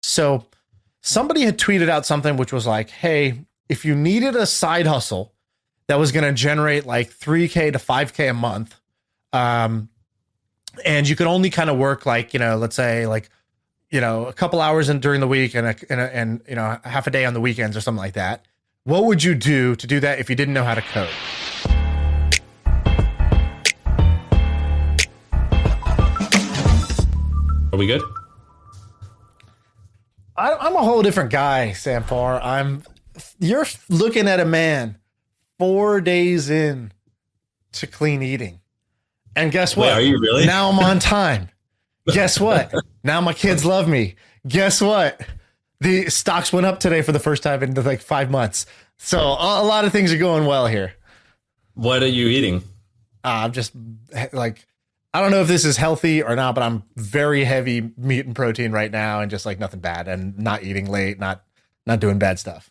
So somebody had tweeted out something which was like, hey, if you needed a side hustle that was going to generate like 3K to 5K a month, and you could only kind of work like, let's say like, a couple hours during the week and half a day on the weekends or something like that. What would you do to do that if you didn't know how to code? Are we good? I'm a whole different guy, Sam Parr. You're looking at a man 4 days in to clean eating. And guess what? Wait, are you really? Now I'm on time. Guess what? Now my kids love me. Guess what? The stocks went up today for the first time in like 5 months. So a lot of things are going well here. What are you eating? I'm just like, I don't know if this is healthy or not, but I'm very heavy meat and protein right now and just like nothing bad and not eating late, not doing bad stuff.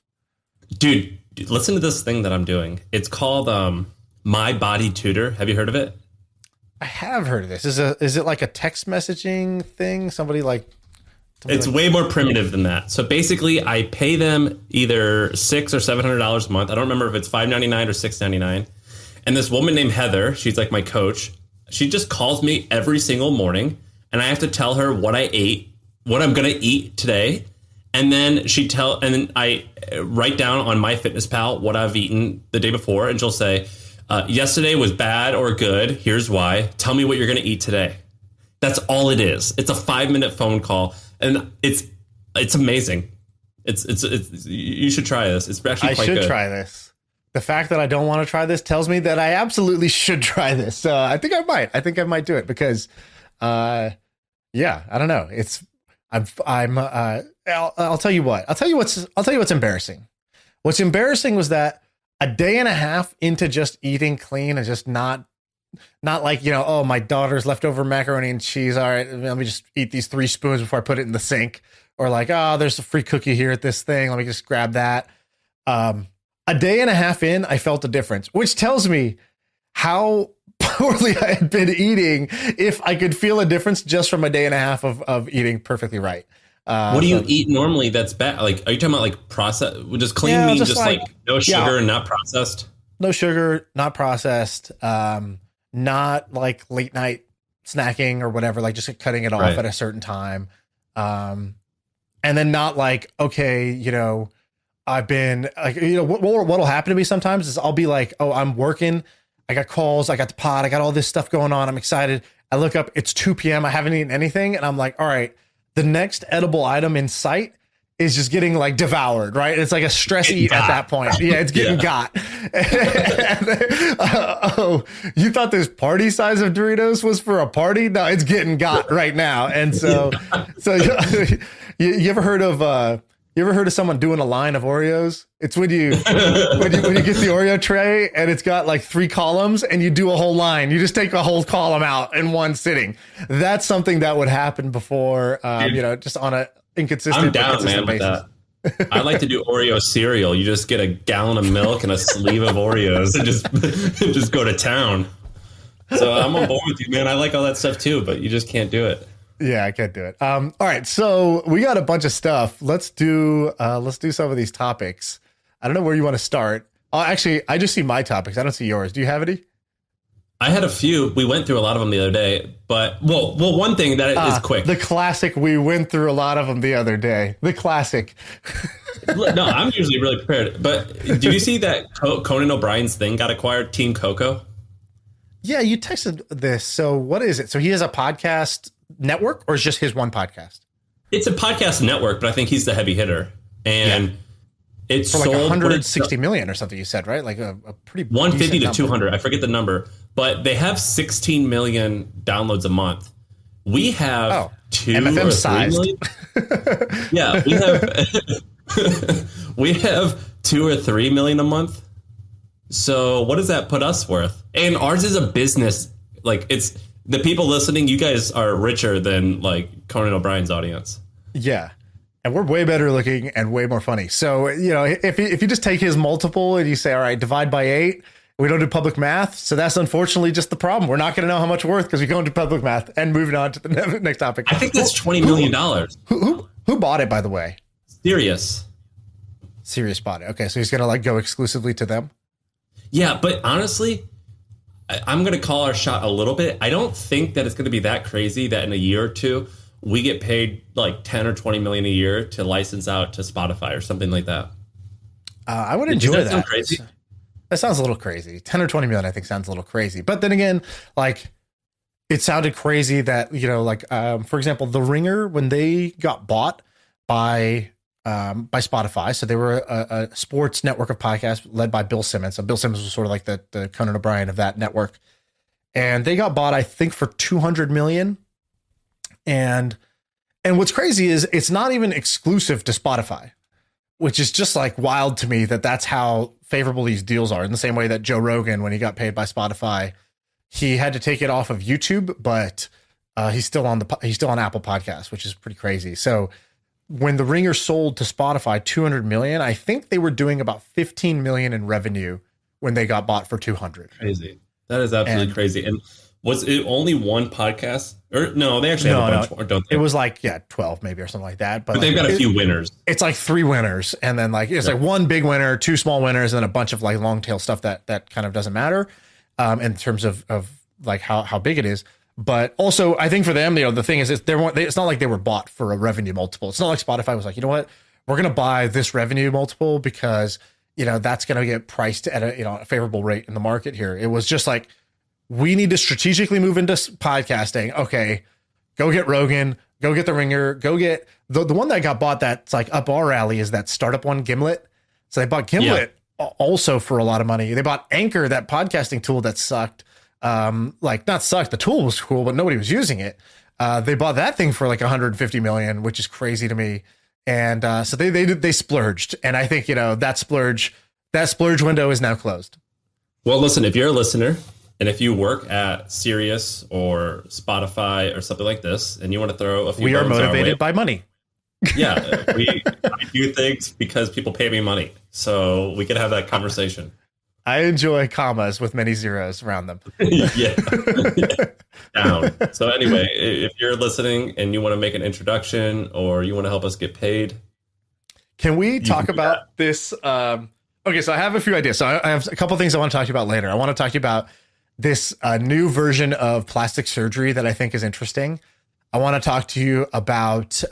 Dude, listen to this thing that I'm doing. It's called MyBodyTutor. Have you heard of it? I have heard of this. Is it like a text messaging thing? It's way more primitive than that. So basically, I pay them either $600 or $700 a month. I don't remember if it's $5.99 or $6.99. And this woman named Heather, she's like my coach. She just calls me every single morning, and I have to tell her what I ate, what I'm gonna eat today, and then I write down on MyFitnessPal what I've eaten the day before, and she'll say, yesterday was bad or good. Here's why. Tell me what you're going to eat today. That's all it is. It's a 5-minute phone call, and it's amazing. It's you should try this. It's actually quite good. I should try this. The fact that I don't want to try this tells me that I absolutely should try this. I think I might. I think I might do it because, I don't know. I'll tell you what. I'll tell you what's embarrassing. What's embarrassing was that a day and a half into just eating clean and just not like, oh, my daughter's leftover macaroni and cheese. All right, let me just eat these 3 spoons before I put it in the sink. Or like, oh, there's a free cookie here at this thing. Let me just grab that. A day and a half in, I felt a difference, which tells me how poorly I had been eating if I could feel a difference just from a day and a half of eating perfectly right. What do you eat normally that's bad? Like, are you talking about like processed? Does clean mean just like no sugar and not processed? No sugar, not processed, not like late night snacking or whatever, like just cutting it off at a certain time. And then not like, okay, I've been like, what'll happen to me sometimes is I'll be like, oh, I'm working. I got calls. I got the pod. I got all this stuff going on. I'm excited. I look up, it's 2 p.m. I haven't eaten anything. And I'm like, all right, the next edible item in sight is just getting like devoured, right? It's like a stress eat at that point. Yeah, it's getting got. Oh, you thought this party size of Doritos was for a party? No, it's getting got right now. And so you ever heard of someone doing a line of Oreos? It's when you get the Oreo tray and it's got like 3 columns and you do a whole line. You just take a whole column out in one sitting. That's something that would happen before, just on a inconsistent. I'm down, man, with that. I like to do Oreo cereal. You just get a gallon of milk and a sleeve of Oreos and just go to town. So I'm on board with you, man. I like all that stuff too, but you just can't do it. Yeah, I can't do it. All right, so we got a bunch of stuff. Let's do some of these topics. I don't know where you want to start. Actually, I just see my topics. I don't see yours. Do you have any? I had a few. We went through a lot of them the other day, but well, one thing that is quick. The classic. We went through a lot of them the other day. The classic. No, I'm usually really prepared. But did you see that Conan O'Brien's thing got acquired? Team Coco. Yeah, you texted this. So what is it? So he has a podcast network, or is just his one podcast? It's a podcast network, but I think he's the heavy hitter, and it's for like sold 160 million or something. You said, right? Like a pretty 150 to 200. I forget the number, but they have 16 million downloads a month. We have 2 MFM or 3 sized. million. Yeah, we have 2 or 3 million a month. So what does that put us worth? And ours is a business. Like, it's the people listening. You guys are richer than like Conan O'Brien's audience. Yeah. And we're way better looking and way more funny. So, if you just take his multiple and you say, all right, divide by 8, we don't do public math. So that's unfortunately just the problem. We're not going to know how much worth because we don't do public math. And moving on to the next topic. I think that's $20 million. Who bought it, by the way? Sirius bought it. Okay, so he's gonna like go exclusively to them. Yeah, but honestly, I'm gonna call our shot a little bit. I don't think that it's gonna be that crazy that in a year or two we get paid like 10 or 20 million a year to license out to Spotify or something like that. I would enjoy that. Sound crazy? That sounds a little crazy. 10 or 20 million, I think, sounds a little crazy. But then again, like, it sounded crazy that, you know, like, for example, The Ringer, when they got bought by Spotify, so they were a sports network of podcasts led by Bill Simmons. So Bill Simmons was sort of like the Conan O'Brien of that network. And they got bought, I think, for 200 million. And what's crazy is it's not even exclusive to Spotify, which is just like wild to me that that's how favorable these deals are. In the same way that Joe Rogan, when he got paid by Spotify, he had to take it off of YouTube, but he's still on Apple Podcasts, which is pretty crazy. So when The Ringer sold to Spotify 200 million, I think they were doing about 15 million in revenue when they got bought for 200. Crazy. That is absolutely crazy. And was it only one podcast? Or no, they actually have a bunch more, don't they? It was like 12 maybe or something like that. But they've got a few winners. It's like 3 winners, and then like it's like one big winner, 2 small winners, and then a bunch of like long tail stuff that kind of doesn't matter in terms of like how big it is. But also, I think for them, you know, the thing is, it's not like they were bought for a revenue multiple. It's not like Spotify was like, you know what, we're going to buy this revenue multiple because, you know, that's going to get priced at a favorable rate in the market here. It was just like, we need to strategically move into podcasting. Okay, go get Rogan, go get The Ringer, go get the one that got bought that's like up our alley is that startup one, Gimlet. So they bought Gimlet also for a lot of money. They bought Anchor, that podcasting tool that sucked. Like not sucked. The tool was cool, but nobody was using it. They bought that thing for like 150 million, which is crazy to me. And so they splurged. And I think, you know, that splurge window is now closed. Well, listen, if you're a listener, and if you work at Sirius or Spotify or something like this, and you want to throw a few, we are motivated by money. Yeah, I do things because people pay me money, so we can have that conversation. I enjoy commas with many zeros around them. yeah. Down. So anyway, if you're listening and you want to make an introduction or you want to help us get paid, can we talk about this? Okay, so I have a few ideas. So I have a couple things I want to talk to you about later. I want to talk to you about this new version of plastic surgery that I think is interesting. I want to talk to you about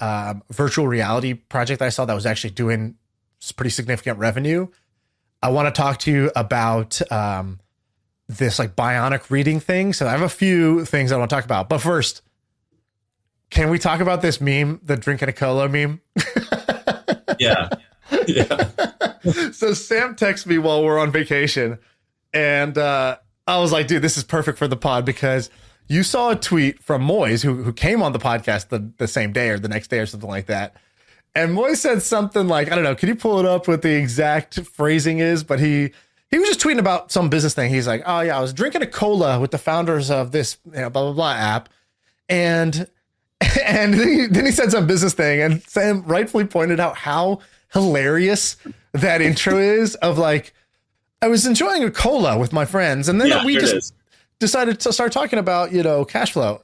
virtual reality project that I saw that was actually doing pretty significant revenue. I want to talk to you about this like bionic reading thing. So I have a few things I want to talk about. But first, can we talk about this meme, the drinking a cola meme? Yeah. So Sam texted me while we're on vacation, and I was like, dude, this is perfect for the pod because you saw a tweet from Moiz who came on the podcast the same day or the next day or something like that. And Moiz said something like, I don't know, can you pull it up what the exact phrasing is? But he was just tweeting about some business thing. He's like, oh yeah, I was drinking a cola with the founders of this, you know, blah, blah, blah app. And then he said some business thing, and Sam rightfully pointed out how hilarious that intro is of like, I was enjoying a cola with my friends, and then we just decided to start talking about, you know, cash flow.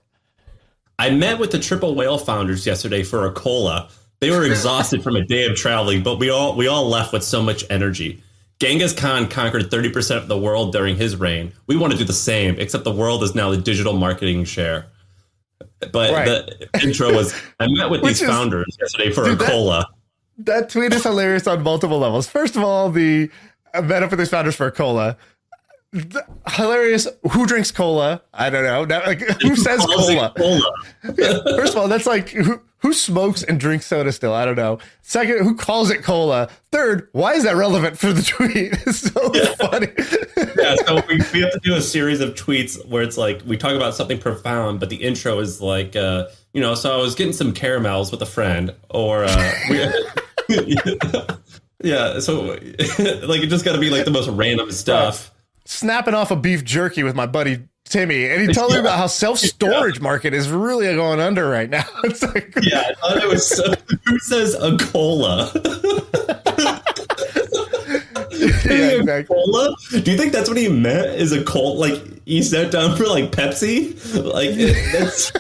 I met with the Triple Whale founders yesterday for a cola. They were exhausted from a day of traveling, but we all left with so much energy. Genghis Khan conquered 30% of the world during his reign. We want to do the same, except the world is now the digital marketing share. But the intro was, I met with these founders yesterday for a cola. That tweet is hilarious on multiple levels. First of all, I met up with these founders for a cola. Hilarious. Who drinks cola? I don't know. Like, who says cola? Yeah, first of all, that's like who smokes and drinks soda still? I don't know. Second, who calls it cola? Third, why is that relevant for the tweet? It's so funny. Yeah, so we have to do a series of tweets where it's like we talk about something profound, but the intro is like, so I was getting some caramels with a friend, or yeah. So like it just got to be like the most random stuff. Snapping off a beef jerky with my buddy Timmy, and he told me about how self-storage market is really going under right now. It's like, yeah, I thought it was who says a cola? Yeah, exactly. Cola? Do you think that's what he meant? Is a cola? Like he sat down for like Pepsi? Like that's.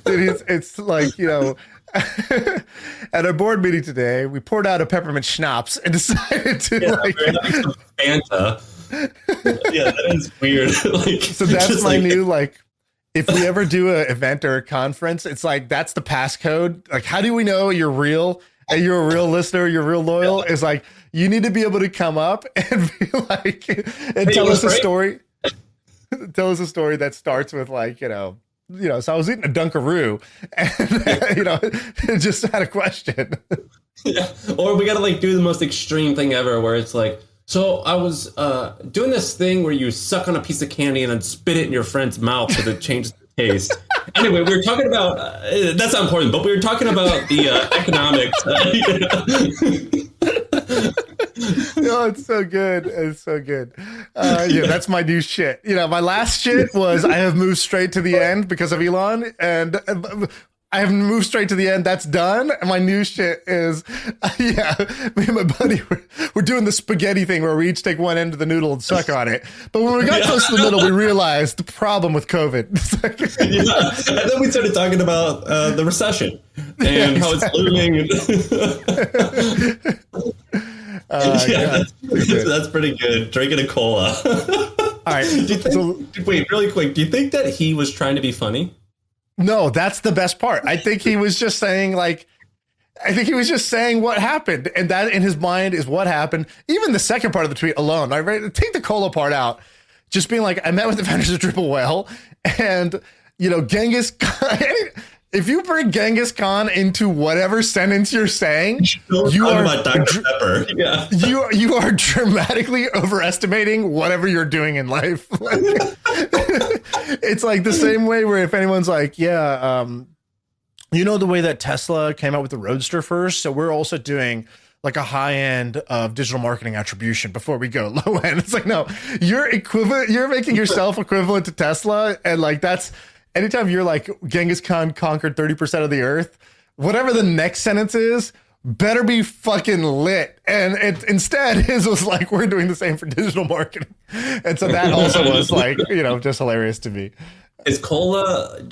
Dude, it's like, you know, At our board meeting today, we poured out a peppermint schnapps and decided to we're having some Fanta. Yeah, that is weird. Like, so that's my new, like, if we ever do an event or a conference, it's like, that's the passcode. Like, how do we know you're real and you're a real listener, you're real loyal? Yeah. It's like, you need to be able to come up and be like, and tell us a story. Tell us a story that starts with, like, so I was eating a Dunkaroo and, just had a question. Yeah. Or we got to, like, do the most extreme thing ever where it's like, so I was doing this thing where you suck on a piece of candy and then spit it in your friend's mouth so that it changes the taste. Anyway, we were talking about, that's not important, but we were talking about the economics. It's so good. It's so good. Yeah, that's my new shit. My last shit was I have moved straight to the end because of Elon, and I have moved straight to the end. That's done. And my new shit is, me and my buddy, we're doing the spaghetti thing where we each take one end of the noodle and suck on it. But when we got close to the middle, we realized the problem with COVID. And then we started talking about the recession and how it's looming. That's pretty good. Drinking a cola. All right. Wait, really quick. Do you think that he was trying to be funny? No, that's the best part. I think he was just saying, what happened. And that in his mind is what happened. Even the second part of the tweet alone, take the cola part out. Just being like, I met with the founders of Triple Whale and, Genghis, if you bring Genghis Khan into whatever sentence you're saying, you are about Dr. Pepper. Yeah. You are dramatically overestimating whatever you're doing in life. It's like the same way where if anyone's like, the way that Tesla came out with the Roadster first, so we're also doing like a high end of digital marketing attribution before we go low end. It's like, no, you're equivalent. You're making yourself equivalent to Tesla, and like that's. Anytime you're like Genghis Khan conquered 30% of the earth, whatever the next sentence is, better be fucking lit. And instead his was like, we're doing the same for digital marketing. And so that also was like, just hilarious to me. Is Cola, was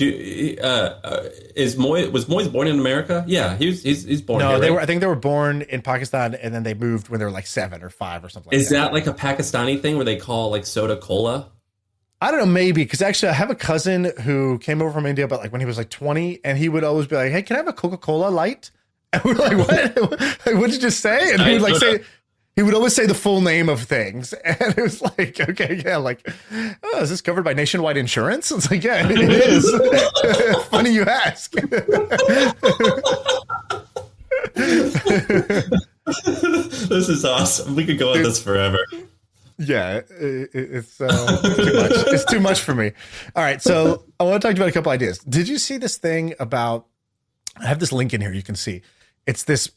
Moiz born in America? Yeah, he's born here, right? I think they were born in Pakistan and then they moved when they were like 7 or 5 or something like that. Is that like a Pakistani thing where they call like soda cola? I don't know, maybe, because actually I have a cousin who came over from India, but like when he was like 20, and he would always be like, hey, can I have a Coca-Cola light? And we're like, what? What did you just say? And he would like he would always say the full name of things. And it was like, okay, yeah, like, is this covered by Nationwide Insurance? It's like, yeah, it is. Funny you ask. This is awesome. We could go on this forever. Yeah, it's too much. It's too much for me. All right, so I want to talk about a couple ideas. Did you see this thing about? I have this link in here. You can see it's this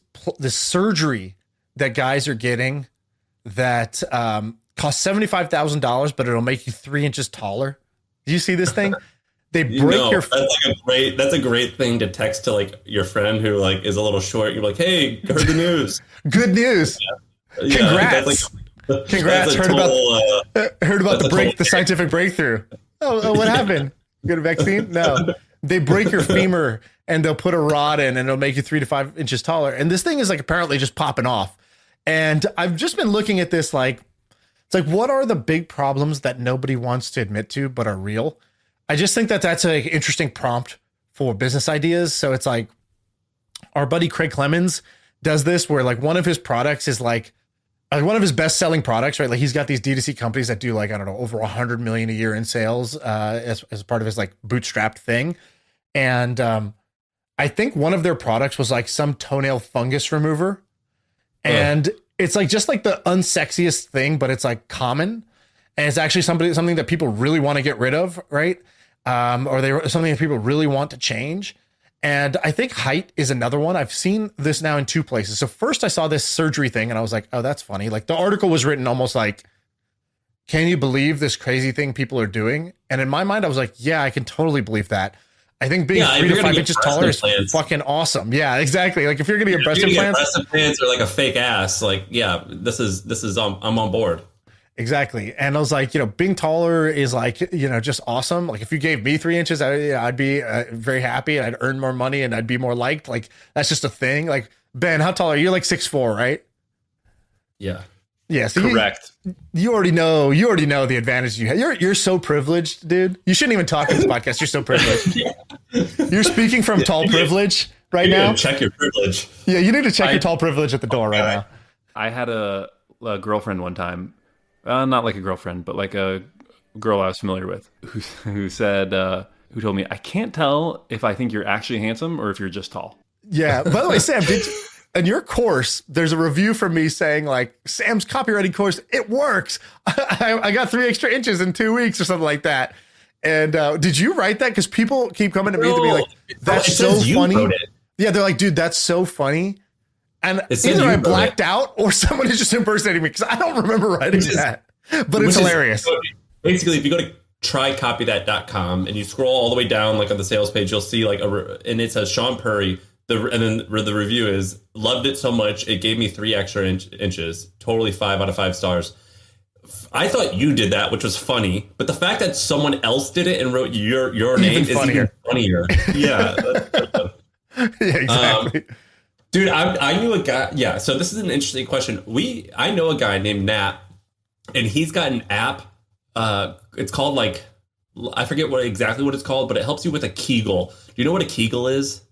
surgery that guys are getting that costs $75,000, but it'll make you 3 inches taller. Do you see this thing? They break your. That's a great thing to text to like your friend who like is a little short. You're like, hey, heard the news. Good news. Yeah. Congrats. Congrats! Heard about the scientific breakthrough. Oh, what happened? You got a vaccine? No. They break your femur and they'll put a rod in and it'll make you 3 to 5 inches taller. And this thing is like apparently just popping off. And I've just been looking at this like, it's like, what are the big problems that nobody wants to admit to but are real? I just think that that's an interesting prompt for business ideas. So it's like our buddy Craig Clemens does this where like one of his products is like one of his best selling products, right? Like he's got these D2C companies that do like, I don't know, over 100 million a year in sales as part of his like bootstrapped thing. And I think one of their products was like some toenail fungus remover. And it's like just like the unsexiest thing, but it's like common. And it's actually something that people really want to get rid of, right? Or something that people really want to change. And I think height is another one. I've seen this now in 2 places. So first I saw this surgery thing and I was like, oh, that's funny. Like the article was written almost like, can you believe this crazy thing people are doing? And in my mind, I was like, yeah, I can totally believe that. I think being 3 to 5 inches taller is fucking awesome. Yeah, exactly. Like if you're going to get breast implants or like a fake ass, like, yeah, this is I'm on board. Exactly. And I was like, being taller is like, just awesome. Like if you gave me 3 inches, I'd be very happy and I'd earn more money and I'd be more liked. Like that's just a thing. Like Ben, how tall are you? You're like 6'4", right? Yeah. Yeah. So correct. You already know the advantage you have. You're so privileged, dude. You shouldn't even talk in this podcast. You're so privileged. You're speaking from tall privilege right now. Check your privilege. Yeah. You need to check your tall privilege at the door right now. I had a girlfriend one time. Not like a girlfriend, but like a girl I was familiar with who told me, I can't tell if I think you're actually handsome or if you're just tall. Yeah. By the way, Sam, in your course, there's a review from me saying like, Sam's copywriting course, it works. I got 3 extra inches in 2 weeks or something like that. And did you write that? Because people keep coming to me to be like, that's so funny. Yeah. They're like, dude, that's so funny. And either I blacked out or someone is just impersonating me because I don't remember writing that. But it's hilarious. Basically, if you go to trycopythat.com and you scroll all the way down, like on the sales page, you'll see like and it says Shaan Puri. And then the review is, loved it so much it gave me 3 extra inches. Totally 5 out of 5 stars. I thought you did that, which was funny, but the fact that someone else did it and wrote your name is even funnier. Yeah. Yeah, exactly. Dude, I knew a guy. Yeah, so this is an interesting question. I know a guy named Nat, and he's got an app. It's called like, I forget exactly what it's called, but it helps you with a Kegel. Do you know what a Kegel is?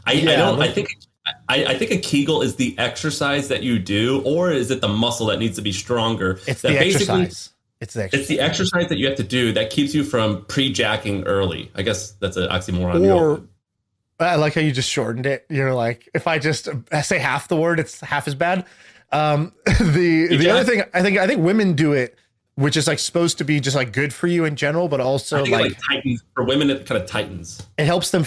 I think a Kegel is the exercise that you do, or is it the muscle that needs to be stronger? It's the exercise. It's the exercise that you have to do that keeps you from pre-jacking early. I guess that's an oxymoron. Or I like how you just shortened it. You're like, if I just say half the word, it's half as bad. The other thing, I think women do it, which is like supposed to be just like good for you in general, but also like tightens for women. It kind of tightens. It helps them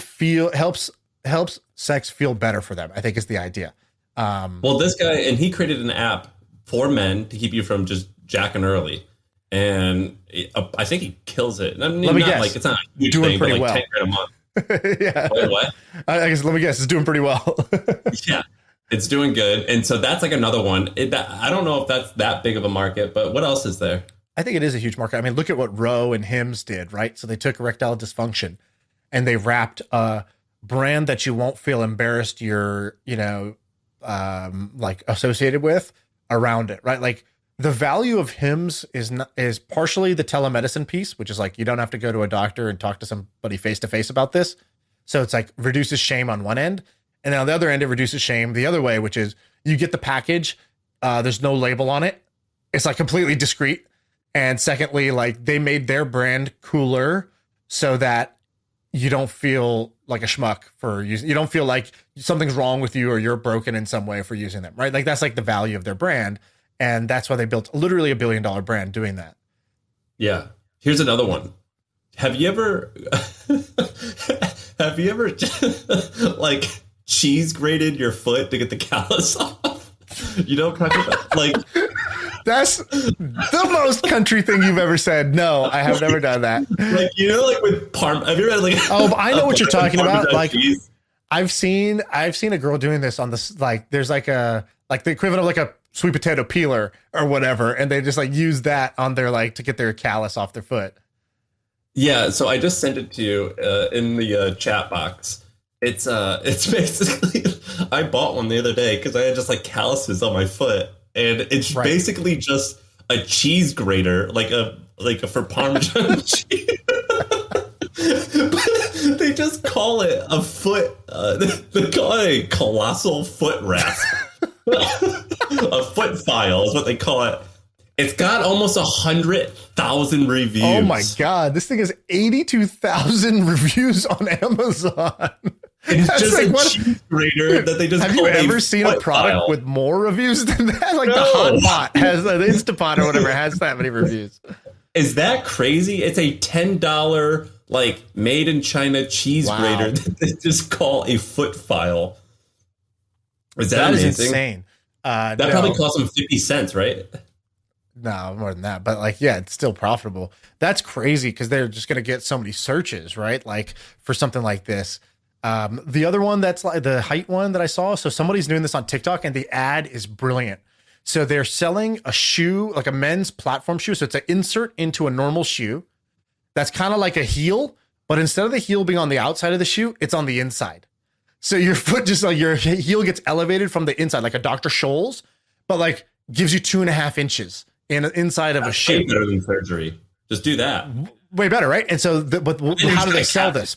helps sex feel better for them, I think is the idea. Well, this guy, and he created an app for men to keep you from just jacking early. And I think he kills it. I mean, let me guess. Like, it's not a huge doing thing, pretty but like well. 10 grand a month. Yeah. Wait, what? I guess, let me guess, it's doing pretty well. Yeah, it's doing good. And so that's like another one. I don't know if that's that big of a market, but what else is there? I think it is a huge market. I mean, look at what Roe and Hims did, right? So they took erectile dysfunction and they wrapped a brand that you won't feel embarrassed you're, like associated with around it, right? Like the value of Hims is partially the telemedicine piece, which is like, you don't have to go to a doctor and talk to somebody face to face about this. So it's like reduces shame on one end. And then on the other end, it reduces shame the other way, which is you get the package. There's no label on it. It's like completely discreet. And secondly, like they made their brand cooler so that you don't feel like a schmuck for using, you don't feel like something's wrong with you or you're broken in some way for using them, right? Like that's like the value of their brand. And that's why they built literally $1 billion brand doing that. Yeah. Here's another one. Have you ever like cheese grated your foot to get the callus off? You know what I'm talking about? Like, that's the most country thing you've ever said. No, I have never done that. Like, like with Parm. Have you ever had like? Oh, but I know what you're talking about. Like, cheese? I've seen a girl doing this on this. Like, there's like the equivalent of like a sweet potato peeler or whatever, and they just like use that on their like to get their callus off their foot. Yeah, so I just sent it to you in the chat box. It's basically I bought one the other day because I had just like calluses on my foot, and it's basically just a cheese grater, like a for Parmesan cheese. But they just call it a foot. They call it a colossal foot rasp. A foot file is what they call it. It's got almost 100,000 reviews. Oh my God. This thing has 82,000 reviews on Amazon. It's just like a cheese grater that they just have you ever seen a product with more reviews than that? Like the Hot Pot has, the Instapot or whatever has that many reviews. Is that crazy? It's a $10 like made in China cheese grater that they just call a foot file. Is that amazing? Is insane. That probably cost them 50 cents, right? No, more than that. But like, yeah, it's still profitable. That's crazy because they're just going to get so many searches, right? Like for something like this. The other one that's like the height one that I saw. So somebody's doing this on TikTok and the ad is brilliant. So they're selling a shoe, like a men's platform shoe. So it's an insert into a normal shoe. That's kind of like a heel, but instead of the heel being on the outside of the shoe, it's on the inside. So your foot just like your heel gets elevated from the inside, like a Dr. Scholl's, but like gives you 2.5 inches inside of a shoe. Way better than surgery. Just do that. Way better, right? And so, but how do they sell this?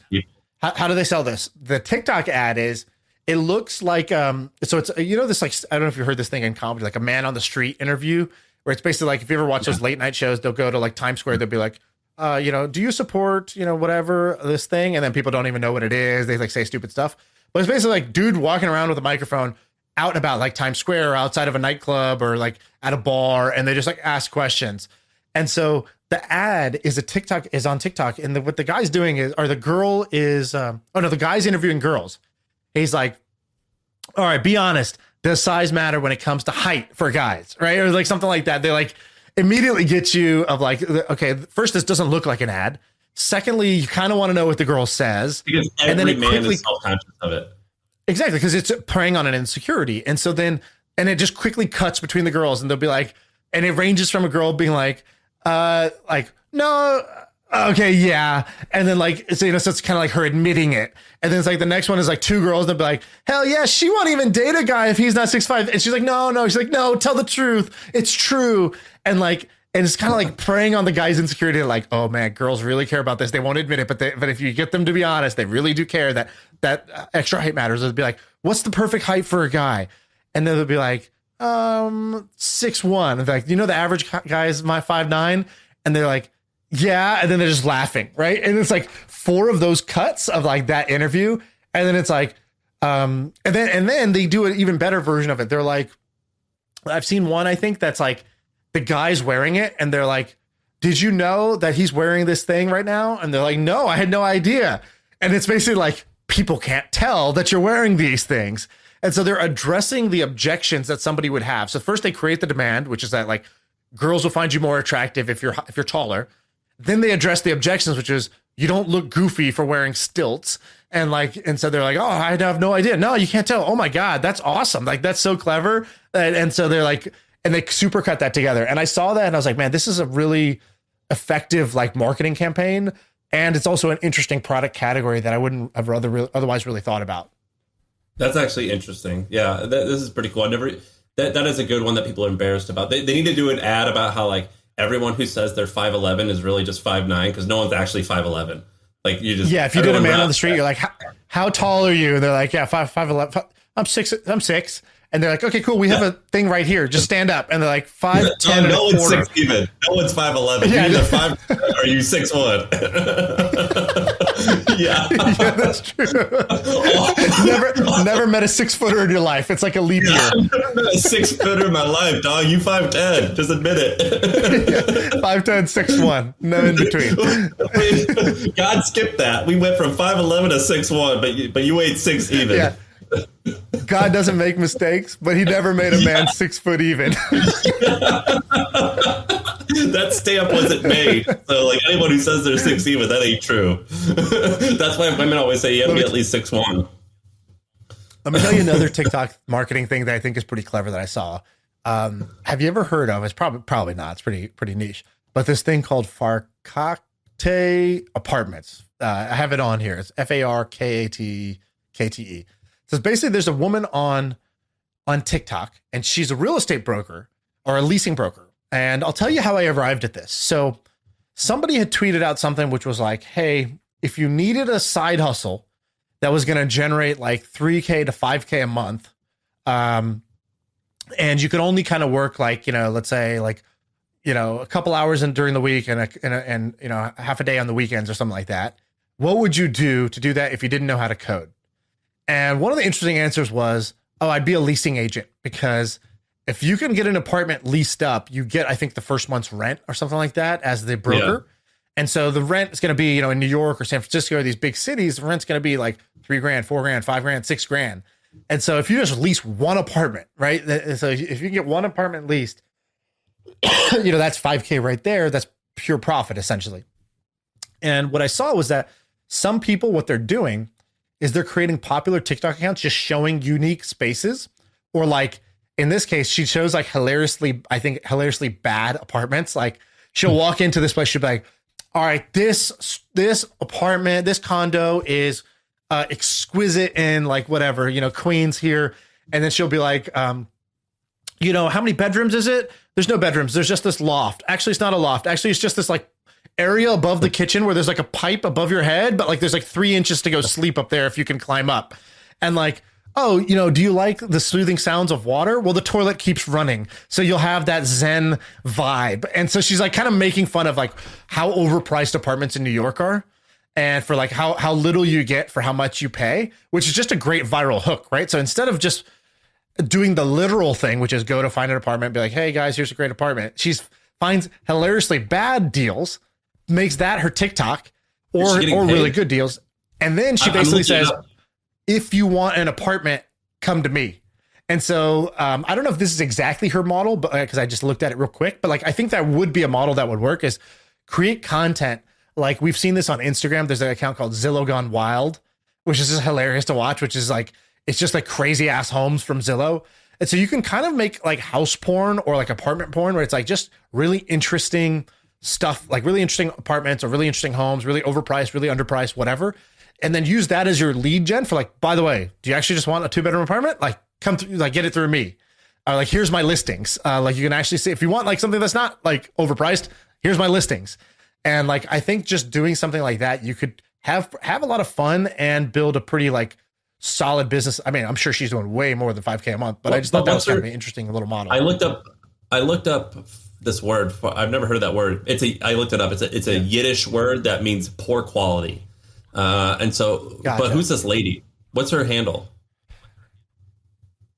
How do they sell this? The TikTok ad is, it looks like, so it's, this, like, I don't know if you heard this thing in comedy, like a man on the street interview, where it's basically like, if you ever watch those late night shows, they'll go to like Times Square, they'll be like, do you support, whatever this thing? And then people don't even know what it is. They like say stupid stuff. But it's basically like dude walking around with a microphone out and about, like Times Square or outside of a nightclub or like at a bar, and they just like ask questions. And so the ad is on TikTok, and what the guy's doing is, or the girl is, the guy's interviewing girls. He's like, all right, be honest. Does size matter when it comes to height for guys, right? Or like something like that. They like immediately get you of like, okay, first, this doesn't look like an ad. Secondly, you kind of want to know what the girl says. Because every man is self-conscious of it. Exactly, because it's preying on an insecurity. And so then, and it just quickly cuts between the girls, and they'll be like, and it ranges from a girl being like, no, okay, yeah. And then like, so it's kind of like her admitting it. And then it's like the next one is like two girls, and they'll be like, hell yeah, she won't even date a guy if he's not 6'5". And she's like, no. She's like, no, tell the truth. It's true. And like, and it's kind of like preying on the guy's insecurity. Like, oh man, girls really care about this. They won't admit it, but if you get them to be honest, they really do care that extra height matters. They'll be like, what's the perfect height for a guy? And then they'll be like, 6'1". Like, the average guy is my 5'9", and they're like, yeah. And then they're just laughing, right? And it's like 4 of those cuts of like that interview, and then it's like, and then they do an even better version of it. They're like, I've seen one, I think, that's like, the guy's wearing it, and they're like, did you know that he's wearing this thing right now? And they're like, no, I had no idea. And it's basically like, people can't tell that you're wearing these things. And so they're addressing the objections that somebody would have. So first they create the demand, which is that like girls will find you more attractive if you're taller. Then they address the objections, which is you don't look goofy for wearing stilts. And so they're like, oh, I have no idea. No, you can't tell. Oh my God, that's awesome. Like, that's so clever. And so they're like, and they super cut that together. And I saw that and I was like, man, this is a really effective like marketing campaign. And it's also an interesting product category that I wouldn't have otherwise really thought about. That's actually interesting. Yeah, this is pretty cool. That is a good one that people are embarrassed about. They need to do an ad about how like everyone who says they're 5'11" is really just 5'9", because no one's actually 5'11". Like you just, if you did a man on the street, you're like, how tall are you? And they're like, yeah, 5'11". I'm 6. And they're like, okay, cool. We have a thing right here. Just stand up. And they're like 5'10". No one's 6 even. No one's 5'11". Yeah, you're either 5 or you 6'1". Yeah, that's true. Never met a 6-footer in your life. It's like a leap year. I've never met a 6-footer in my life, dog. You 5'10". Just admit it. 5'10", 6'1". No in between. God skipped that. We went from 5'11" to 6'1", but you weighed 6 even. Yeah. God doesn't make mistakes, but he never made a man 6 foot even. That stamp wasn't made. So like anyone who says they're 6 even, that ain't true. That's why women always say you have to be at least 6'1". Let me tell you another TikTok marketing thing that I think is pretty clever that I saw. Have you ever heard of? It's probably not. It's pretty niche. But this thing called Farkate Apartments. I have it on here. It's FARKATKTE. So basically, there's a woman on TikTok, and she's a real estate broker or a leasing broker. And I'll tell you how I arrived at this. So somebody had tweeted out something which was like, hey, if you needed a side hustle that was going to generate like $3K to $5K a month, and you could only kind of work like, let's say like, a couple hours during the week and half a day on the weekends or something like that, what would you do to do that if you didn't know how to code? And one of the interesting answers was, I'd be a leasing agent, because if you can get an apartment leased up, you get, I think, the first month's rent or something like that as the broker. Yeah. And so the rent is going to be, in New York or San Francisco or these big cities, the rent's going to be like $3,000, $4,000, $5,000, $6,000. And so if you just lease one apartment, right? So if you can get one apartment leased, that's $5K right there. That's pure profit, essentially. And what I saw was that some people, what they're doing is they're creating popular TikTok accounts, just showing unique spaces, or like in this case, she shows like hilariously bad apartments. Like she'll walk into this place, she'll be like, all right, this apartment, this condo is exquisite in like whatever, Queens here. And then she'll be like, how many bedrooms is it? There's no bedrooms. There's just this loft. Actually, it's not a loft. Actually, it's just this like area above the kitchen where there's like a pipe above your head, but like there's like 3 inches to go sleep up there if you can climb up. And like, oh, do you like the soothing sounds of water? Well, the toilet keeps running, so you'll have that Zen vibe. And so she's like kind of making fun of like how overpriced apartments in New York are, and for like how little you get for how much you pay, which is just a great viral hook, right? So instead of just doing the literal thing, which is go to find an apartment, be like, hey guys, here's a great apartment. She finds hilariously bad deals, makes that her TikTok, or really good deals, and then she basically says, if you want an apartment, come to me. And so I don't know if this is exactly her model, but because I just looked at it real quick, but like I think that would be a model that would work, is create content. Like we've seen this on Instagram. There's an account called Zillow Gone Wild, which is just hilarious to watch, which is like, it's just like crazy ass homes from Zillow. And so you can kind of make like house porn or like apartment porn, where it's like just really interesting stuff, like really interesting apartments or really interesting homes, really overpriced, really underpriced, whatever. And then use that as your lead gen for like, by the way, do you actually just want a 2-bedroom apartment? Like come through, like get it through me. Like, here's my listings. Like you can actually see if you want like something that's not like overpriced, here's my listings. And like, I think just doing something like that, you could have a lot of fun and build a pretty like solid business. I mean, I'm sure she's doing way more than $5,000 a month, but I just thought that was kind of an interesting little model. I looked up this word. I've never heard of that word. I looked it up. It's a Yiddish word that means poor quality. And so, gotcha. But who's this lady? What's her handle?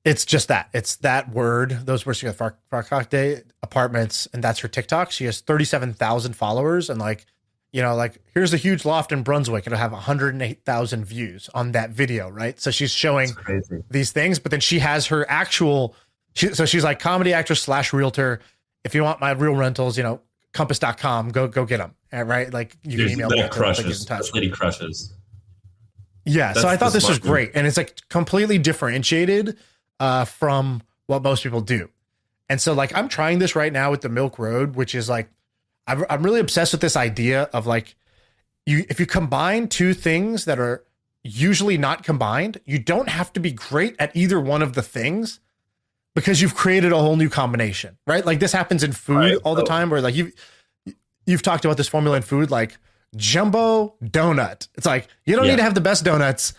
It's just that. It's that word. Those words. She got Farkakde apartments, and that's her TikTok. She has 37,000 followers, and like, like here's a huge loft in Brunswick. It'll have 108,000 views on that video, right? So she's showing these things, but then she has her actual. So she's like comedy actress / realtor. If you want my real rentals, compass.com, go get them. Right. Like you can email me. This lady crushes. Yeah. So I thought this was great. And it's like completely differentiated from what most people do. And so like, I'm trying this right now with the Milk Road, which is like, I'm really obsessed with this idea of like, if you combine two things that are usually not combined, you don't have to be great at either one of the things, because you've created a whole new combination, right? Like this happens in food all the time, where like you've talked about this formula in food, like jumbo donut. It's like, you don't need to have the best donuts.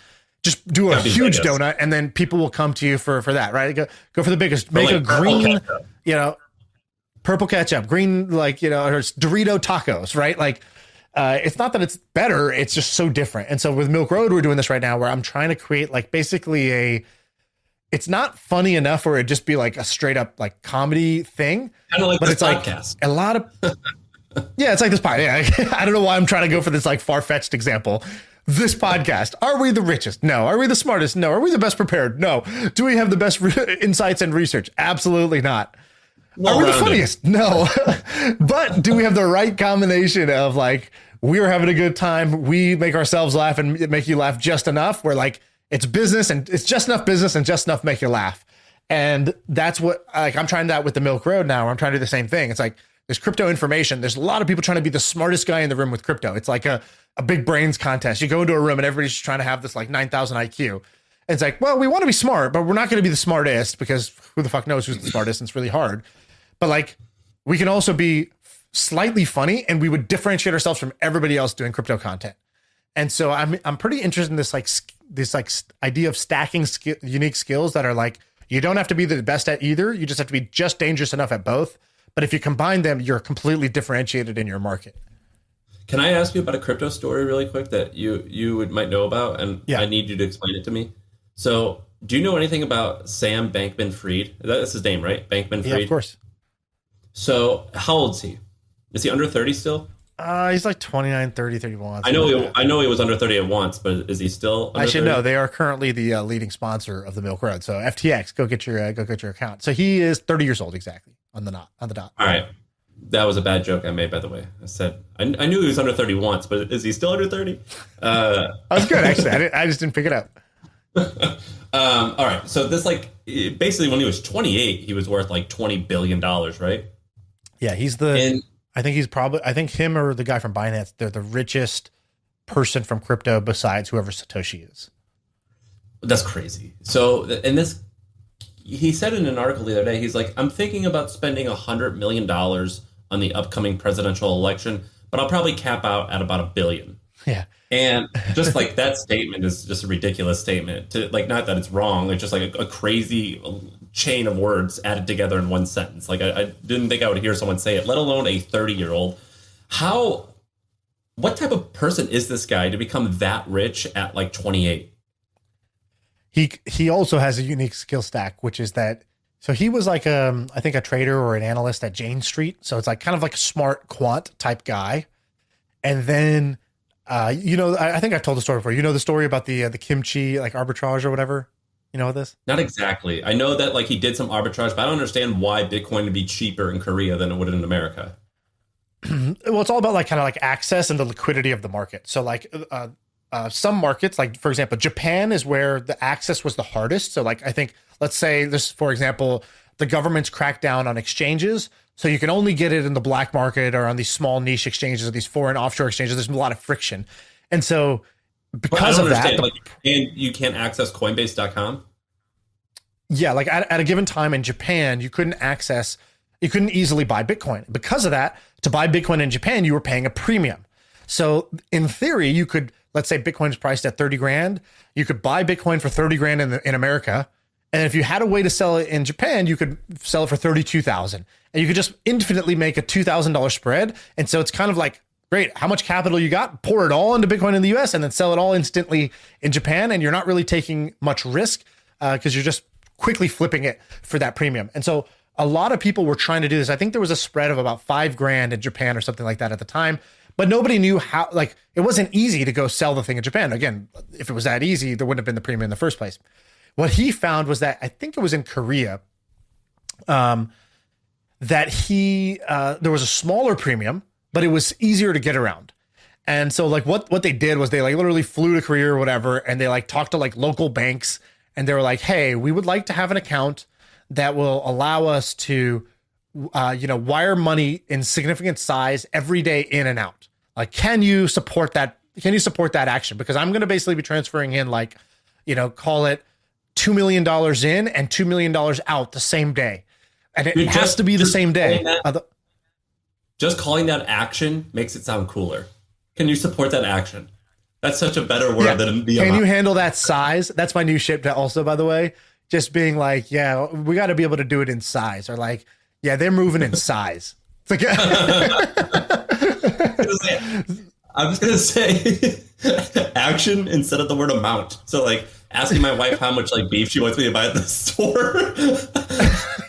Just do a huge donut, and then people will come to you for that, right? Go for the biggest, make like a green, purple ketchup, green, like, or Dorito tacos, right? Like, it's not that it's better. It's just so different. And so with Milk Road, we're doing this right now, where I'm trying to create like basically it's not funny enough where it'd just be like a straight up like comedy thing. Kind of like but this it's podcast. Like a lot of, yeah, it's like this podcast. Yeah. I don't know why I'm trying to go for this like far-fetched example. This podcast. Are we the richest? No. Are we the smartest? No. Are we the best prepared? No. Do we have the best insights and research? Absolutely not. Are we the funniest? No. But do we have the right combination of like, we're having a good time, we make ourselves laugh and make you laugh just enough, where like it's business and it's just enough business and just enough make you laugh. And that's what like I'm trying that with the Milk Road now. I'm trying to do the same thing. It's like there's crypto information. There's a lot of people trying to be the smartest guy in the room with crypto. It's like a big brains contest. You go into a room and everybody's just trying to have this like 9,000 IQ. And it's like, well, we want to be smart, but we're not going to be the smartest, because who the fuck knows who's the smartest? And it's really hard. But like, we can also be slightly funny, and we would differentiate ourselves from everybody else doing crypto content. And so I'm pretty interested in this idea of stacking unique skills that are like, you don't have to be the best at either. You just have to be just dangerous enough at both. But if you combine them, you're completely differentiated in your market. Can I ask you about a crypto story really quick that you might know about? And I need you to explain it to me. So do you know anything about Sam Bankman-Fried? That's his name, right? Bankman-Fried? Yeah, of course. So how old is he? Is he under 30 still? He's like 29, 30, 31. I know he was under 30 at once, but is he still under 30? I should know. They are currently the leading sponsor of the Milk Road. So FTX, go get your account. So he is 30 years old exactly on the dot. All right. That was a bad joke I made, by the way. I said I knew he was under 30 once, but is he still under 30? That was good, actually. I just didn't pick it up. All right. So this basically when he was 28, he was worth like $20 billion, right? Yeah, I think him or the guy from Binance, they're the richest person from crypto besides whoever Satoshi is. That's crazy. So, he said in an article the other day, he's like, I'm thinking about spending $100 million on the upcoming presidential election, but I'll probably cap out at about $1 billion. Yeah. And just like that statement is just a ridiculous statement to not that it's wrong. It's just like a crazy chain of words added together in one sentence. Like I didn't think I would hear someone say it, let alone a 30-year-old. What type of person is this guy to become that rich at like 28? He also has a unique skill stack, which is that, so he was like I think a trader or an analyst at Jane Street. So it's like kind of like a smart quant type guy. And then, I think I've told the story before. You know the story about the kimchi like arbitrage or whatever? You know this? Not exactly. I know that he did some arbitrage, but I don't understand why Bitcoin would be cheaper in Korea than it would in America. Well, it's all about kind of access and the liquidity of the market. So some markets, like for example, Japan is where the access was the hardest. So I think, let's say this, for example, the government's cracked down on exchanges. So you can only get it in the black market or on these small niche exchanges or these foreign offshore exchanges. There's a lot of friction. And so because of that, and you can't access Coinbase.com. Yeah. At a given time in Japan, you couldn't easily buy Bitcoin. Because of that, to buy Bitcoin in Japan, you were paying a premium. So in theory, you could, let's say Bitcoin is priced at 30 grand. You could buy Bitcoin for 30 grand in America. And if you had a way to sell it in Japan, you could sell it for 32,000, and you could just infinitely make a $2,000 spread. And so it's kind of like, great, how much capital you got? Pour it all into Bitcoin in the US and then sell it all instantly in Japan. And you're not really taking much risk because you're just quickly flipping it for that premium. And so a lot of people were trying to do this. I think there was a spread of about 5 grand in Japan or something like that at the time, but nobody knew how, it wasn't easy to go sell the thing in Japan. Again, if it was that easy, there wouldn't have been the premium in the first place. What he found was that, I think it was in Korea, that there was a smaller premium, but it was easier to get around. And so what they did was they literally flew to Korea or whatever, and they talked to local banks, and they were like, hey, we would like to have an account that will allow us to, wire money in significant size every day in and out. Can you support that? Can you support that action? Because I'm going to basically be transferring in call it $2 million in and $2 million out the same day. And it has to be the same day. Just calling that action makes it sound cooler. Can you support that action? That's such a better word than the amount. Can you handle that size? That's my new ship also, by the way. Just being yeah, we got to be able to do it in size. Or yeah, they're moving in size. It's I was going to say action instead of the word amount. So asking my wife how much beef she wants me to buy at the store.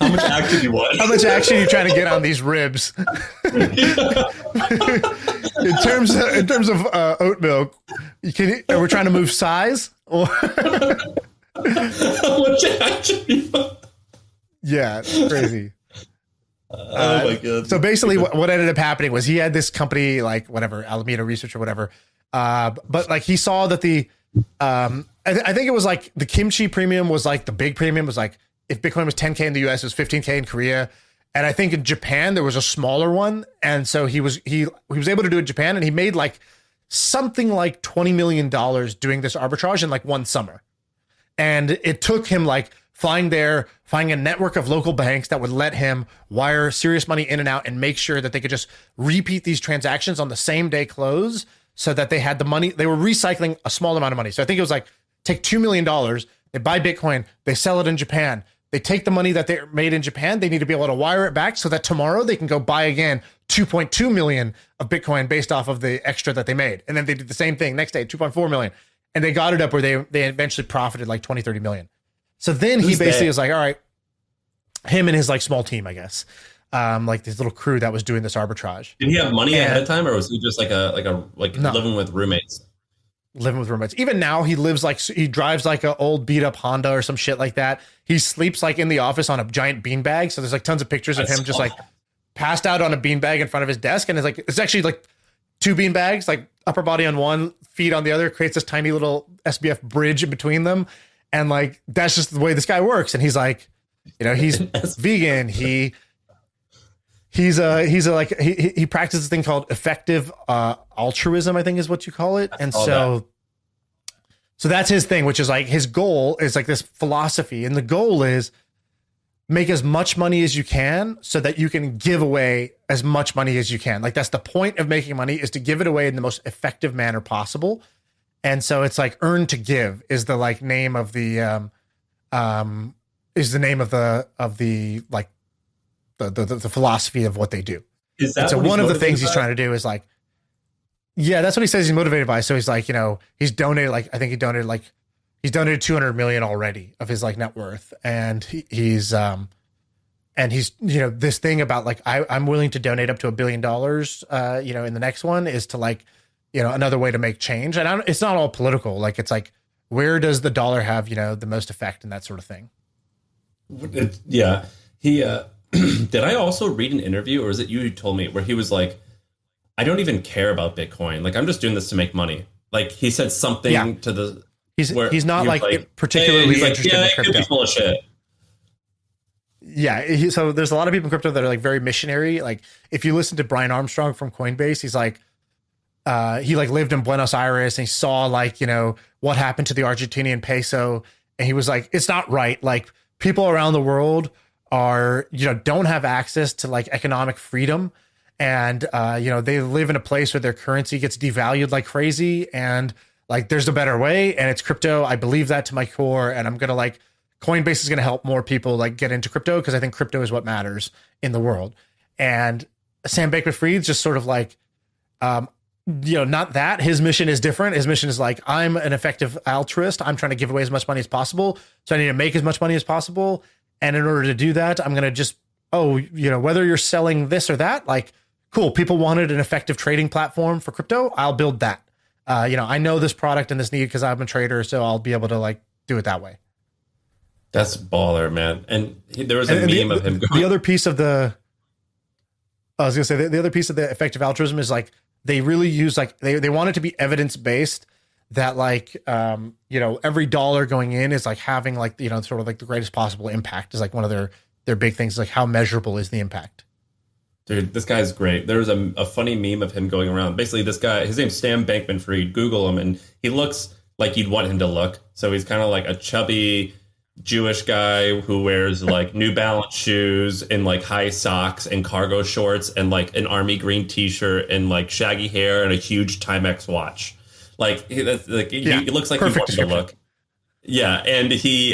How much action do you want? How much action are you trying to get on these ribs? in terms of oat milk, are we trying to move size? Or how much action do you want? Yeah, it's crazy. Oh my god! So basically, what ended up happening was he had this company, whatever, Alameda Research or whatever. But he saw that I think it was the kimchi premium was the big premium was if Bitcoin was 10K in the US, it was 15K in Korea. And I think in Japan, there was a smaller one. And so he was able to do it in Japan, and he made something like $20 million doing this arbitrage in one summer. And it took him flying there, finding a network of local banks that would let him wire serious money in and out and make sure that they could just repeat these transactions on the same day close, so that they had the money. They were recycling a small amount of money. So I think it was take $2 million, they buy Bitcoin, they sell it in Japan. They take the money that they made in Japan, they need to be able to wire it back so that tomorrow they can go buy again 2.2 million of Bitcoin based off of the extra that they made. And then they did the same thing next day, 2.4 million. And they got it up where they eventually profited 20, 30 million. So then he basically was all right, him and his small team, I guess, this little crew that was doing this arbitrage. Did he have money ahead of time, or was he just no. living with roommates? Living with roommates. Even now, he lives he drives an old beat up Honda or some shit like that. He sleeps in the office on a giant beanbag. So there's tons of pictures of him just passed out on a beanbag in front of his desk, and it's actually 2 beanbags, upper body on one, feet on the other, creates this tiny little SBF bridge in between them. And like, that's just the way this guy works. And he's like, you know, he's vegan. He practices a thing called effective altruism, I think is what you call it. And so that's his thing, which is like his goal is like this philosophy. And the goal is make as much money as you can so that you can give away as much money as you can. Like that's the point of making money, is to give it away in the most effective manner possible. And so it's like earn to give is the like name of the the philosophy of what they do. Is that and so one of the things he's trying to do is like, yeah, that's what he says he's motivated by. So he's like, you know, he's donated he's donated 200 million already of his like net worth. And he's, you know, this thing about like, I'm willing to donate up to $1 billion, you know, in the next one is to like, you know, another way to make change. And it's not all political. Like, it's like, where does the dollar have, you know, the most effect and that sort of thing? Yeah. He, did I also read an interview, or is it you who told me, where he was like, I don't even care about Bitcoin. Like, I'm just doing this to make money. Like, he said something to the... He's not like particularly interested in crypto. He's full of shit. Yeah. So there's a lot of people in crypto that are like very missionary. Like, if you listen to Brian Armstrong from Coinbase, he's like, he like lived in Buenos Aires and he saw like, you know, what happened to the Argentinian peso. And he was like, it's not right. Like, people around the world are, you know, don't have access to like economic freedom. And, you know, they live in a place where their currency gets devalued like crazy. And like, there's a better way. And it's crypto. I believe that to my core. And I'm going to like, Coinbase is going to help more people like get into crypto, because I think crypto is what matters in the world. And Sam Bankman-Fried's just sort of like, you know, not that his mission is different. His mission is like, I'm an effective altruist. I'm trying to give away as much money as possible. So I need to make as much money as possible. And in order to do that, I'm going to just, you know, whether you're selling this or that, like, cool, people wanted an effective trading platform for crypto, I'll build that. You know, I know this product and this need because I'm a trader, so I'll be able to like do it that way. That's baller, man. And there was a meme of him going. The other piece of the, I was going to say, the other piece of the effective altruism is like, they really use like, they want it to be evidence-based, that like, you know, every dollar going in is like having like, you know, sort of like the greatest possible impact is like one of their big things, like how measurable is the impact. Dude, this guy's great. There was a funny meme of him going around. Basically, this guy, his name's Sam Bankman-Fried. Google him, and he looks like you'd want him to look. So he's kind of like a chubby Jewish guy who wears like New Balance shoes and like high socks and cargo shorts and like an army green t-shirt and like shaggy hair and a huge Timex watch. Like, he looks like you want him to look. Yeah, and he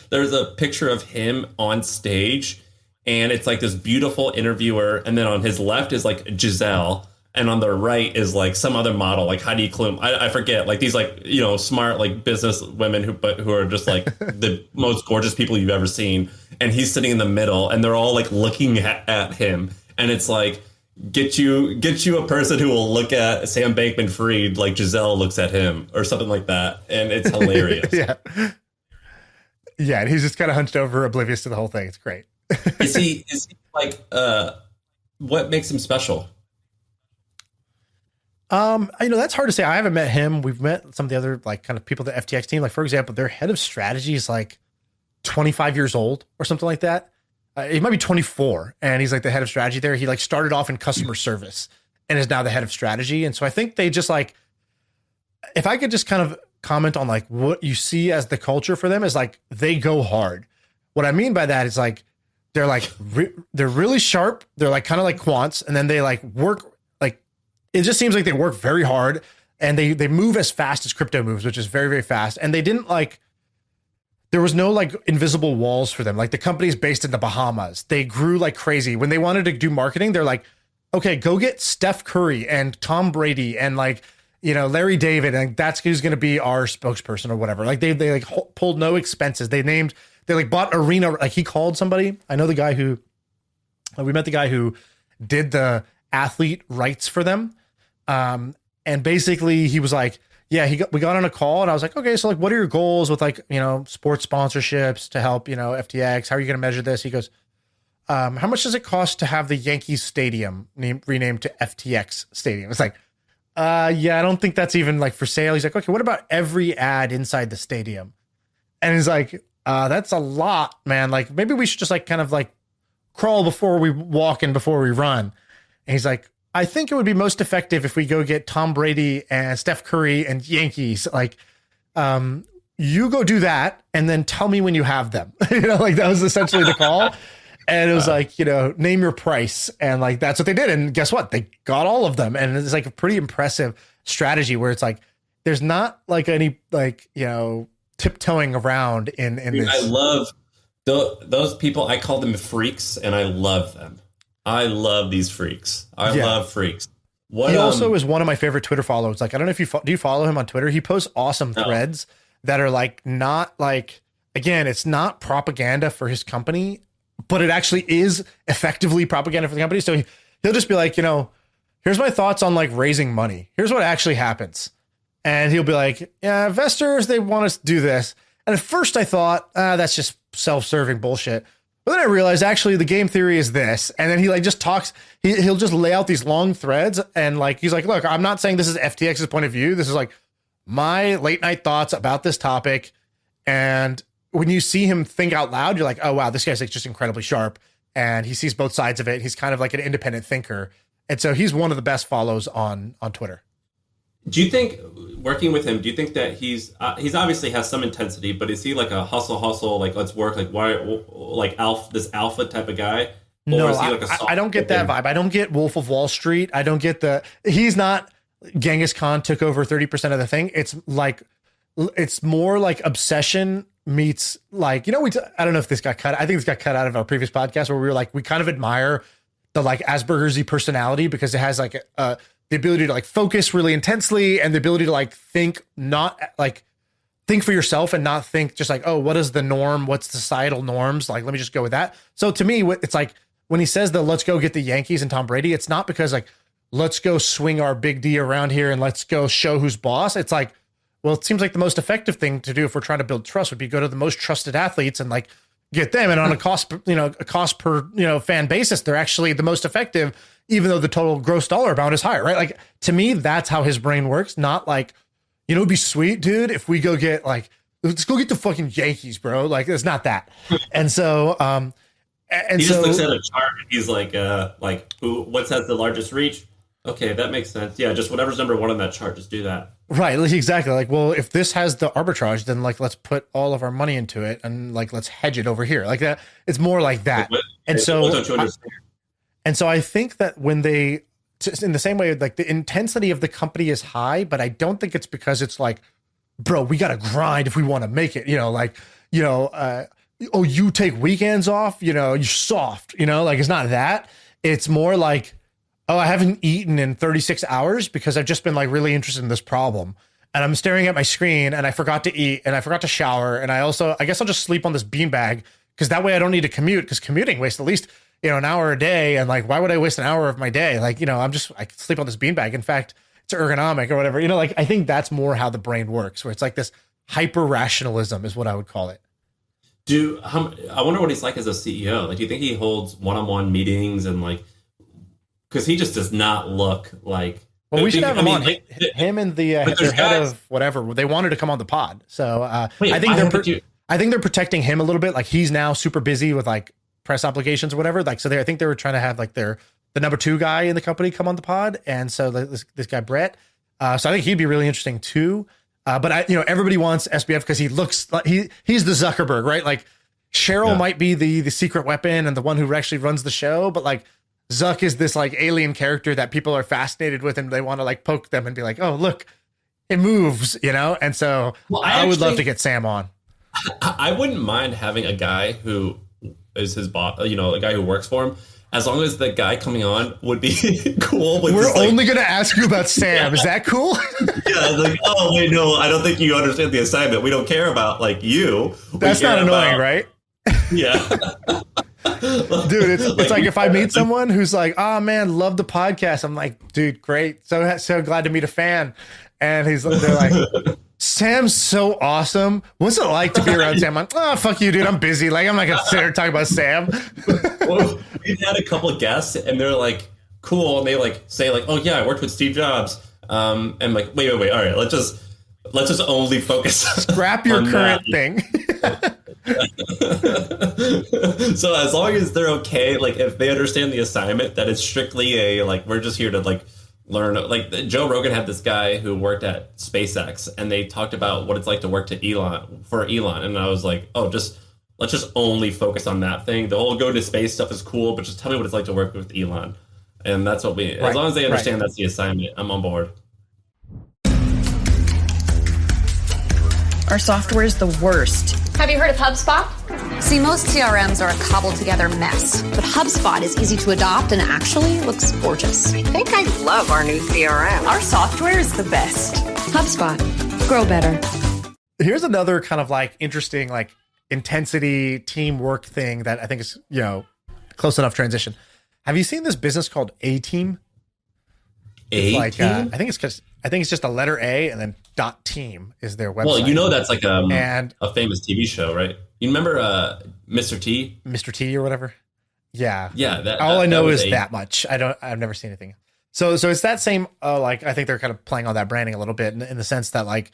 there's a picture of him on stage. And it's like this beautiful interviewer. And then on his left is like Giselle. And on the right is like some other model, like Heidi Klum. I forget, like these like, you know, smart like business women who are just like the most gorgeous people you've ever seen. And he's sitting in the middle and they're all like looking at him. And it's like, get you a person who will look at Sam Bankman-Fried like Giselle looks at him or something like that. And it's hilarious. Yeah. And he's just kind of hunched over, oblivious to the whole thing. It's great. Is he like what makes him special? You know, that's hard to say. I haven't met him. We've met some of the other like kind of people, the FTX team. Like, for example, their head of strategy is like 25 years old or something like that. He might be 24, and he's like the head of strategy there. He like started off in customer service and is now the head of strategy. And so I think they just like, if I could just kind of comment on like what you see as the culture for them is like, they go hard. What I mean by that is like, they're like, they're really sharp. They're like kind of like quants, and then they like work, like, it just seems like they work very hard, and they move as fast as crypto moves, which is very, very fast. And they didn't like, there was no like invisible walls for them. Like, the company's based in the Bahamas. They grew like crazy. When they wanted to do marketing, they're like, okay, go get Steph Curry and Tom Brady and like, you know, Larry David, and that's who's going to be our spokesperson or whatever. Like they like pulled no expenses. They like bought Arena. Like, he called somebody. I know the guy who, we met the guy who did the athlete rights for them. And basically he was like, yeah, we got on a call, and I was like, okay, so like, what are your goals with like, you know, sports sponsorships to help, you know, FTX? How are you going to measure this? He goes, how much does it cost to have the Yankees stadium renamed to FTX Stadium? It's like, yeah, I don't think that's even like for sale. He's like, okay, what about every ad inside the stadium? And he's like, that's a lot, man. Like, maybe we should just like kind of like crawl before we walk and before we run. And he's like, I think it would be most effective if we go get Tom Brady and Steph Curry and Yankees. Like, you go do that and then tell me when you have them. Like that was essentially the call. And it was like, name your price. And like, that's what they did. And guess what? They got all of them. And it's like a pretty impressive strategy where it's like, there's not like any like, tiptoeing around in this. I love those people. I call them freaks and I love them. I love these freaks. I love freaks. He also is one of my favorite Twitter followers. Like, I don't know if do you follow him on Twitter? He posts awesome threads that are like, not like, again, it's not propaganda for his company, but it actually is effectively propaganda for the company. So he'll just be like, here's my thoughts on like raising money. Here's what actually happens. And he'll be like, yeah, investors, they want us to do this. And at first I thought, that's just self-serving bullshit. But then I realized actually the game theory is this. And then he like just talks, he'll just lay out these long threads. And like, he's like, look, I'm not saying this is FTX's point of view. This is like my late night thoughts about this topic. And when you see him think out loud, you're like, oh, wow, this guy's like just incredibly sharp. And he sees both sides of it. He's kind of like an independent thinker. And so he's one of the best follows on Twitter. Do you think, working with him, do you think that he's obviously has some intensity, but is he like a hustle, like let's work, like why, like this alpha type of guy? Or no, is he like I don't get that vibe. I don't get Wolf of Wall Street. I don't get he's not Genghis Khan took over 30% of the thing. It's like, it's more like obsession meets like, I don't know if this got cut. I think this got cut out of our previous podcast where we were like, we kind of admire the like Asperger's-y personality because it has like the ability to like focus really intensely and the ability to like think for yourself and not think just like, oh, what is the norm? What's societal norms? Like, let me just go with that. So to me, it's like when he says that let's go get the Yankees and Tom Brady, it's not because like, let's go swing our big D around here and let's go show who's boss. It's like, well, it seems like the most effective thing to do if we're trying to build trust would be go to the most trusted athletes and like get them. And on a cost per fan basis, they're actually the most effective, even though the total gross dollar amount is higher, right? Like to me, that's how his brain works. Not like, it'd be sweet, dude, if we go get like, let's go get the fucking Yankees, bro. Like it's not that. And so, he just looks at a chart and he's like what has the largest reach? Okay, that makes sense. Yeah, just whatever's number one on that chart, just do that. Right, exactly. Like, well, if this has the arbitrage, then like let's put all of our money into it and like let's hedge it over here. Like that, it's more like that. And so, don't you understand? And so I think that when they, in the same way, like the intensity of the company is high, but I don't think it's because it's like, bro, we got to grind if we want to make it. Oh, you take weekends off. You're soft. Like it's not that. It's more like, oh, I haven't eaten in 36 hours because I've just been like really interested in this problem. And I'm staring at my screen and I forgot to eat and I forgot to shower. And I guess I'll just sleep on this beanbag because that way I don't need to commute because commuting wastes at least, an hour a day. And like, why would I waste an hour of my day? Like, I can sleep on this beanbag. In fact, it's ergonomic or whatever, like, I think that's more how the brain works, where it's like this hyper rationalism is what I would call it. I wonder what he's like as a CEO. Like, do you think he holds one-on-one meetings and like, because he just does not look like. Well, we should have him on. Him and their head of whatever. They wanted to come on the pod, so I think they're protecting him a little bit. Like he's now super busy with like press obligations or whatever. Like so, I think they were trying to have like the number 2 guy in the company come on the pod, and so this guy Brett. So I think he'd be really interesting too. But everybody wants SBF because he looks like he's the Zuckerberg, right? Like Cheryl might be the secret weapon and the one who actually runs the show, but like. Zuck is this like alien character that people are fascinated with and they want to like poke them and be like, oh, look, it moves, And so I would love to get Sam on. I wouldn't mind having a guy who is his boss, a guy who works for him, as long as the guy coming on would be cool. With We're only going to ask you about Sam. Is that cool? Yeah, like, oh, wait, no, I don't think you understand the assignment. We don't care about like you. That's not annoying, right? Yeah. Dude, it's like if I meet someone who's like, oh man, love the podcast. I'm like, dude, great. So glad to meet a fan. And they're like, Sam's so awesome. What's it like to be around Sam? I'm like, oh, fuck you, dude. I'm busy. Like, I'm not going to sit here and talk about Sam. Well, we've had a couple of guests and they're like, cool. And they like say like, oh yeah, I worked with Steve Jobs. And like, wait. All right, let's just, let's just only focus. Scrap your current thing. So as long as they're okay, like if they understand the assignment, that it's strictly a like we're just here to like learn. Like Joe Rogan had this guy who worked at SpaceX, and they talked about what it's like to work to Elon, and I was like, oh, let's just only focus on that thing. The whole go to space stuff is cool, but just tell me what it's like to work with Elon, and that's what we. As long as they understand that's the assignment, I'm on board. Our software is the worst. Have you heard of HubSpot? See, most CRMs are a cobbled together mess, but HubSpot is easy to adopt and actually looks gorgeous. I think I love our new CRM. Our software is the best. HubSpot. Grow better. Here's another kind of like interesting, like intensity teamwork thing that I think is, you know, close enough transition. Have you seen this business called A.Team? A-Team? Like, I think it's just a letter A and then .team is their website. Well, you know that's like a famous TV show, right? You remember Mr. T? Mr. T or whatever? Yeah. Yeah. All I know is that much. I've never seen anything. So it's that same, like, I think they're kind of playing on that branding a little bit in the sense that like,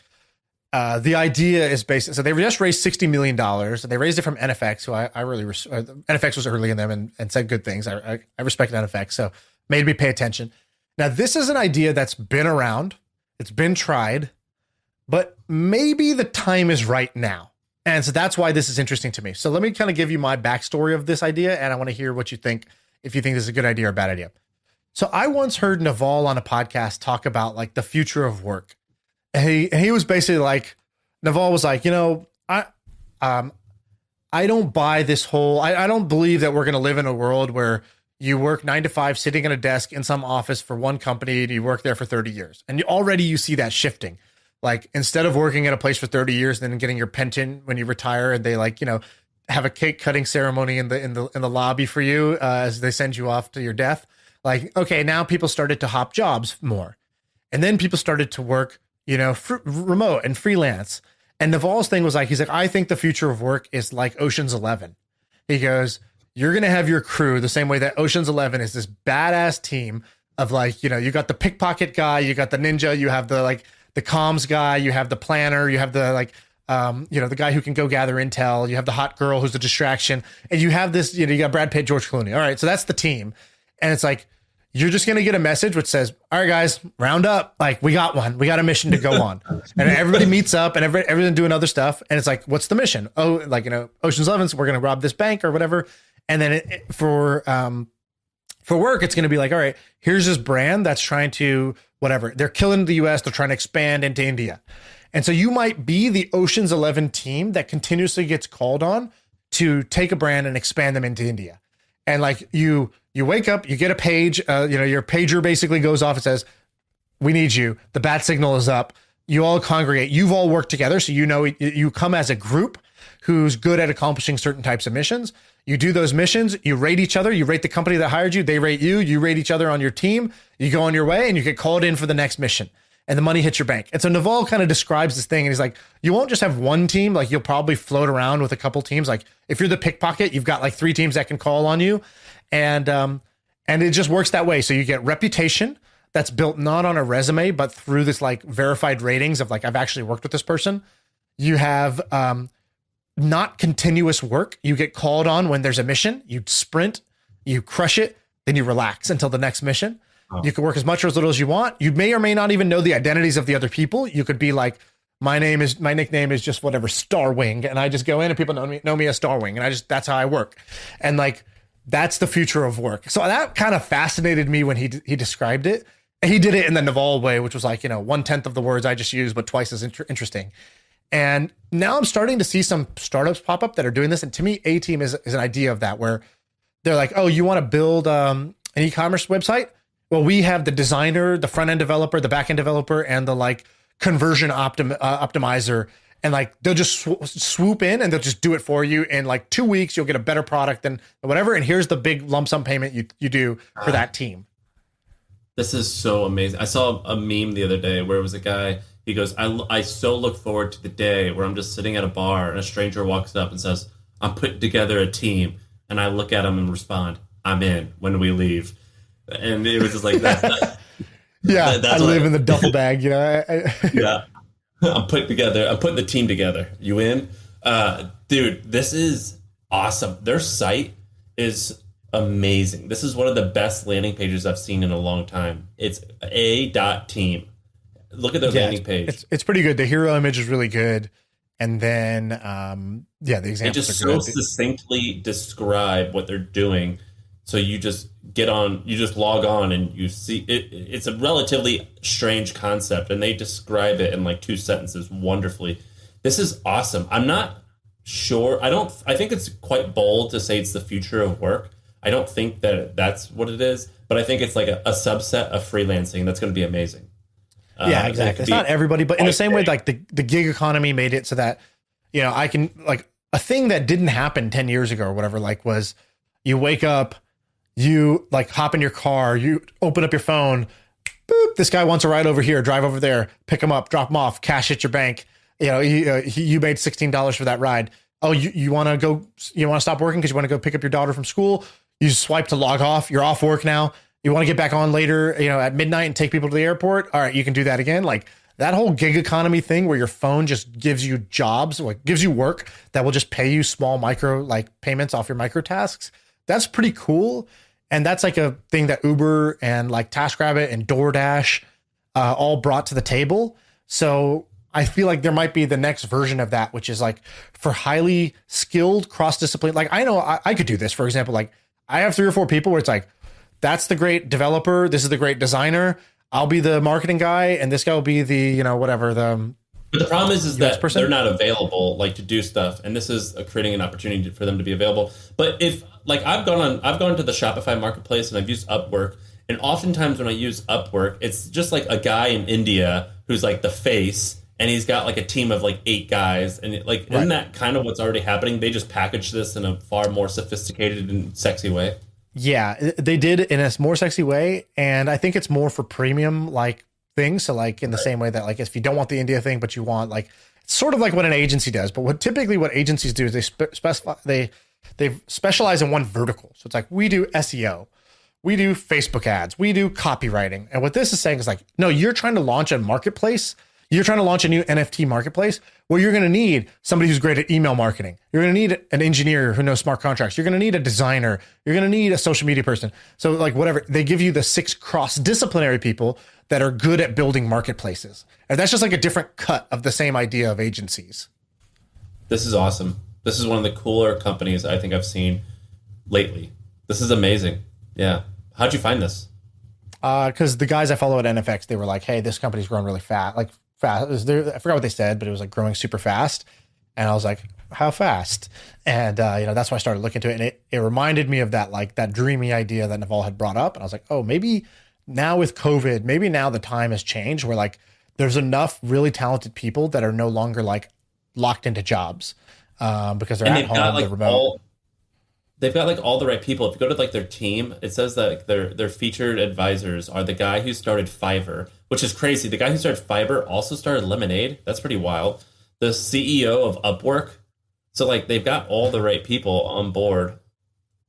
the idea is based, so they just raised $60 million. They raised it from NFX, who I really, NFX was early in them and said good things. I respect NFX, so made me pay attention. Now, this is an idea that's been around. It's been tried, but maybe the time is right now. And so that's why this is interesting to me. So let me kind of give you my backstory of this idea, and I want to hear what you think, if you think this is a good idea or a bad idea. So I once heard Naval on a podcast talk about like the future of work. And he was basically like, Naval was like, you know, I don't buy this whole, I don't believe that we're going to live in a world where you work 9 to 5 sitting at a desk in some office for one company and you work there for 30 years. And already you see that shifting. Like instead of working at a place for 30 years and then getting your pension when you retire, and they like, you know, have a cake cutting ceremony in the lobby for you as they send you off to your death. Like, okay, now people started to hop jobs more. And then people started to work, you know, remote and freelance. And Naval's thing was like, he's like, I think the future of work is like Ocean's 11. He goes, you're going to have your crew the same way that Ocean's 11 is this badass team of like, you know, you got the pickpocket guy, you got the ninja, you have the like the comms guy, you have the planner, you have the like, you know, the guy who can go gather intel, you have the hot girl who's a distraction, and you have this, you know, you got Brad Pitt, George Clooney. All right. So that's the team. And it's like, you're just going to get a message which says, all right, guys, round up. Like we got one, we got a mission to go on. And everybody meets up and everyone doing other stuff. And it's like, what's the mission? Oh, like, you know, Ocean's 11, so we're going to rob this bank or whatever. And then for work, it's going to be like, all right, here's this brand that's trying to whatever. They're killing the US. They're trying to expand into India. And so you might be the Ocean's 11 team that continuously gets called on to take a brand and expand them into India. And like you wake up, you get a page, you know, your pager basically goes off and says, we need you. The bat signal is up. You all congregate. You've all worked together. So, you know, you come as a group who's good at accomplishing certain types of missions. You do those missions. You rate each other. You rate the company that hired you. They rate you. You rate each other on your team. You go on your way and you get called in for the next mission. And the money hits your bank. And so Naval kind of describes this thing, and he's like, you won't just have one team. Like you'll probably float around with a couple teams. Like if you're the pickpocket, you've got like 3 teams that can call on you. And it just works that way. So you get reputation that's built not on a resume, but through this like verified ratings of like, I've actually worked with this person. You have not continuous work. You get called on when there's a mission, you sprint, you crush it, then you relax until the next mission. Oh. You can work as much or as little as you want. You may or may not even know the identities of the other people. You could be like, my nickname is just whatever, Starwing. And I just go in and people know me as Starwing. And that's how I work. And like, that's the future of work. So that kind of fascinated me when he described it. And he did it in the Naval way, which was like, you know, 1/10 of the words I just used, but twice as interesting. And now I'm starting to see some startups pop up that are doing this. And to me, A-Team is an idea of that, where they're like, oh, you want to build an e-commerce website? Well, we have the designer, the front end developer, the back end developer, and the like conversion optimizer. And like, they'll just swoop in and they'll just do it for you. In like 2 weeks, you'll get a better product than whatever. And here's the big lump sum payment you do for that team. This is so amazing. I saw a meme the other day where it was a guy, he goes, I so look forward to the day where I'm just sitting at a bar and a stranger walks up and says, I'm putting together a team. And I look at him and respond, I'm in when we leave. And it was just like that. Yeah, I live in the duffel bag, you know. Yeah. I'm putting the team together. You in? Dude, this is awesome. Their site is amazing. This is one of the best landing pages I've seen in a long time. It's A.Team. Look at their landing page. It's pretty good. The hero image is really good. And then, the examples they just are good. so succinctly describe what they're doing. So you just log on and you see it. It's a relatively strange concept, and they describe it in like 2 sentences wonderfully. This is awesome. I'm not sure. I think it's quite bold to say it's the future of work. I don't think that that's what it is, but I think it's like a subset of freelancing that's going to be amazing. Yeah, exactly. It's not everybody, but in the same way, like the gig economy made it so that, I can, like, a thing that didn't happen 10 years ago or whatever, like, was you wake up, you like hop in your car, you open up your phone, boop, this guy wants a ride over here, drive over there, pick him up, drop him off, cash at your bank. You made $16 for that ride. Oh, you want to stop working because you want to go pick up your daughter from school. You swipe to log off. You're off work now. You want to get back on later, at midnight and take people to the airport. All right, you can do that again. Like that whole gig economy thing where your phone just gives you jobs, like gives you work that will just pay you small micro like payments off your micro tasks. That's pretty cool. And that's like a thing that Uber and like TaskRabbit and DoorDash all brought to the table. So I feel like there might be the next version of that, which is like for highly skilled cross-discipline. Like I know I could do this, for example, like I have 3 or 4 people where it's like, that's the great developer. This is the great designer. I'll be the marketing guy. And this guy will be the, whatever But the problem is that they're not available like to do stuff. And this is creating an opportunity for them to be available. But if like I've gone to the Shopify marketplace and I've used Upwork. And oftentimes when I use Upwork, it's just like a guy in India who's like the face. And he's got like a team of like 8 guys. And like, isn't that kind of what's already happening? They just package this in a far more sophisticated and sexy way. Yeah, they did in a more sexy way. And I think it's more for premium like things. So like in the same way that like if you don't want the India thing, but you want like it's sort of like what an agency does. But what agencies do is they specialize in one vertical. So it's like we do SEO, we do Facebook ads, we do copywriting. And what this is saying is like, no, you're trying to launch a marketplace. You're trying to launch a new NFT marketplace. Well, you're going to need somebody who's great at email marketing. You're going to need an engineer who knows smart contracts. You're going to need a designer. You're going to need a social media person. So like whatever, they give you the 6 cross-disciplinary people that are good at building marketplaces. And that's just like a different cut of the same idea of agencies. This is awesome. This is one of the cooler companies I think I've seen lately. This is amazing. Yeah. How'd you find this? Because the guys I follow at NFX, they were like, hey, this company's growing really fast. Like, fast. I forgot what they said, but it was like growing super fast. And I was like, how fast? And, that's why I started looking into it. And it reminded me of that dreamy idea that Naval had brought up. And I was like, oh, maybe now with COVID, maybe now the time has changed where like there's enough really talented people that are no longer like locked into jobs because they're at home, they're remote. They've got like all the right people. If you go to like their team, it says that their featured advisors are the guy who started Fiverr, which is crazy. The guy who started Fiverr also started Lemonade. That's pretty wild. The CEO of Upwork. So like they've got all the right people on board.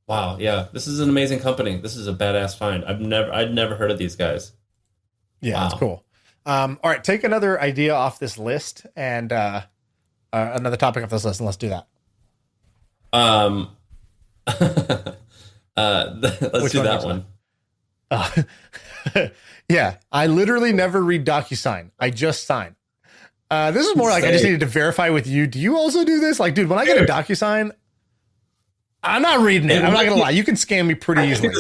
Wow, yeah. This is an amazing company. This is a badass find. I'd never heard of these guys. Yeah, wow. That's cool. All right, take another idea off this list and another topic off this list, and let's do that. Let's do that one. Yeah, I literally never read DocuSign. I just sign. This is more like I just needed to verify with you. Do you also do this? Like, dude, when I get a DocuSign, I'm not reading it. I'm not gonna lie. You can scam me pretty easily.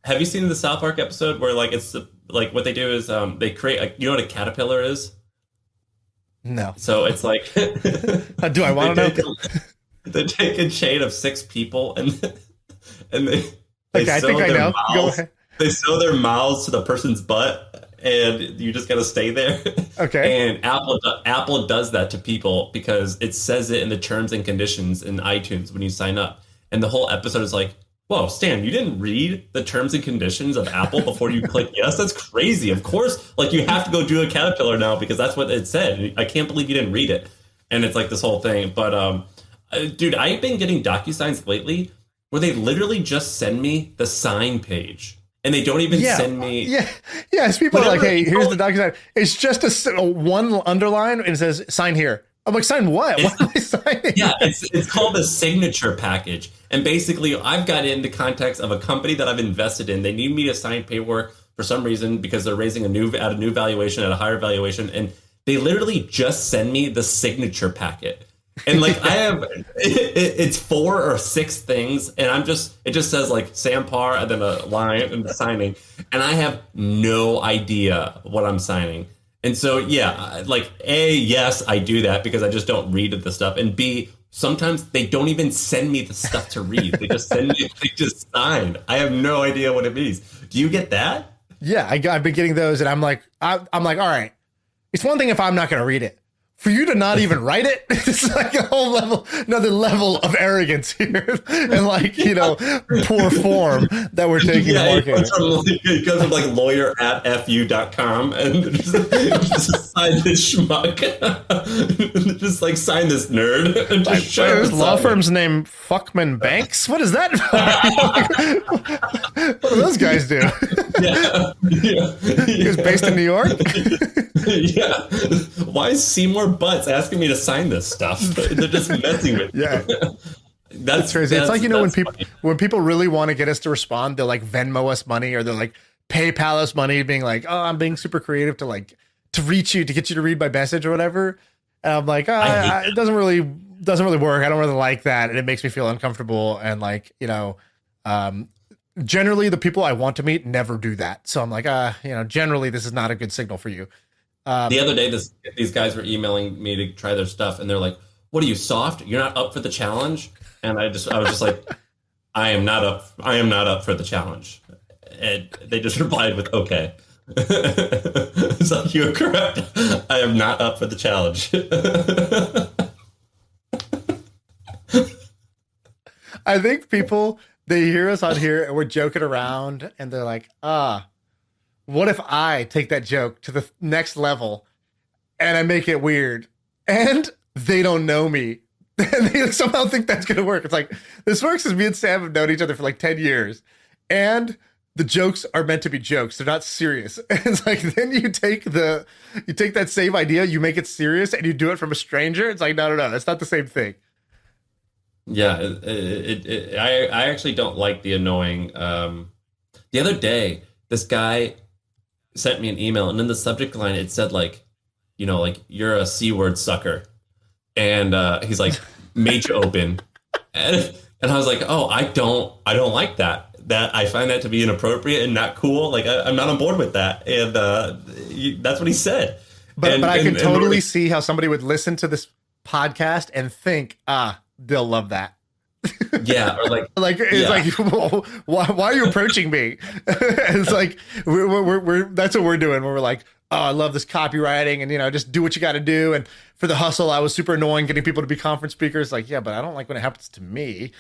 Have you seen the South Park episode where like it's like what they do is they create you know what a caterpillar is? No. So it's like do I want to know? They take a chain of 6 people and they okay, I think I know. Go ahead. They sew their mouths to the person's butt, and you just got to stay there. Okay. And Apple does that to people because it says it in the terms and conditions in iTunes when you sign up. And the whole episode is like, whoa, Stan, you didn't read the terms and conditions of Apple before you click yes? That's crazy. Of course, like you have to go do a caterpillar now because that's what it said. I can't believe you didn't read it. And it's like this whole thing. But, dude, I've been getting DocuSigns lately where they literally just send me the sign page. and they don't even send me. Yeah. Yes. People are like, hey, here's the Docusign. It's just a one underline and it says sign here. I'm like, sign what? What am I signing? Yeah, it's called a signature package. And basically, I've got it in the context of a company that I've invested in. They need me to sign paperwork for some reason because they're raising a new valuation at a higher valuation. And they literally just send me the signature packet. And like I have, it's 4 or 6 things. And it just says like Sam Parr and then a line and signing. And I have no idea what I'm signing. And so, yeah, like A, yes, I do that because I just don't read the stuff. And B, sometimes they don't even send me the stuff to read. They just they just sign. I have no idea what it means. Do you get that? Yeah, I've been getting those and I'm like, all right. It's one thing if I'm not going to read it. For you to not even write it, it's like another level of arrogance here. And like, poor form that we're taking. It goes from like lawyer@fu.com and just sign this schmuck. Just like sign this nerd. And just show his law firm's name Fuckman Banks? What is that? What do those guys do? He was based in New York? Yeah. Why is Seymour Butts asking me to sign this stuff? They're just messing with me. Yeah. That's crazy. It's like, when people really want to get us to respond, they'll like Venmo us money or they'll like PayPal us money being like, oh, I'm being super creative to reach you, to get you to read my message or whatever. And I'm like, it doesn't really work. I don't really like that. And it makes me feel uncomfortable. And like, generally the people I want to meet never do that. So I'm like, generally this is not a good signal for you. The other day, these guys were emailing me to try their stuff, and they're like, "What are you, soft? You're not up for the challenge?" And I was just like, "I am not up for the challenge." And they just replied with, "Okay." It's like, you're correct. I am not up for the challenge. I think people, they hear us on here and we're joking around, and they're like, what if I take that joke to the next level and I make it weird and they don't know me and they somehow think that's going to work? It's like, this works as me and Sam have known each other for like 10 years and the jokes are meant to be jokes. They're not serious. And it's like, then you take that same idea, you make it serious and you do it from a stranger. It's like, no, that's not the same thing. Yeah. I actually don't like the annoying, the other day, this guy sent me an email, and in the subject line it said like, you're a C-word sucker, and he's like, made you open, and I was like, oh, I don't like that. That I find that to be inappropriate and not cool. Like I'm not on board with that, and that's what he said. But I can totally see how somebody would listen to this podcast and think, they'll love that. Yeah, or like why are you approaching me? It's like we're that's what we're doing. Where we're like, oh, I love this copywriting, and just do what you got to do. And for the hustle, I was super annoying getting people to be conference speakers. Like, yeah, but I don't like when it happens to me.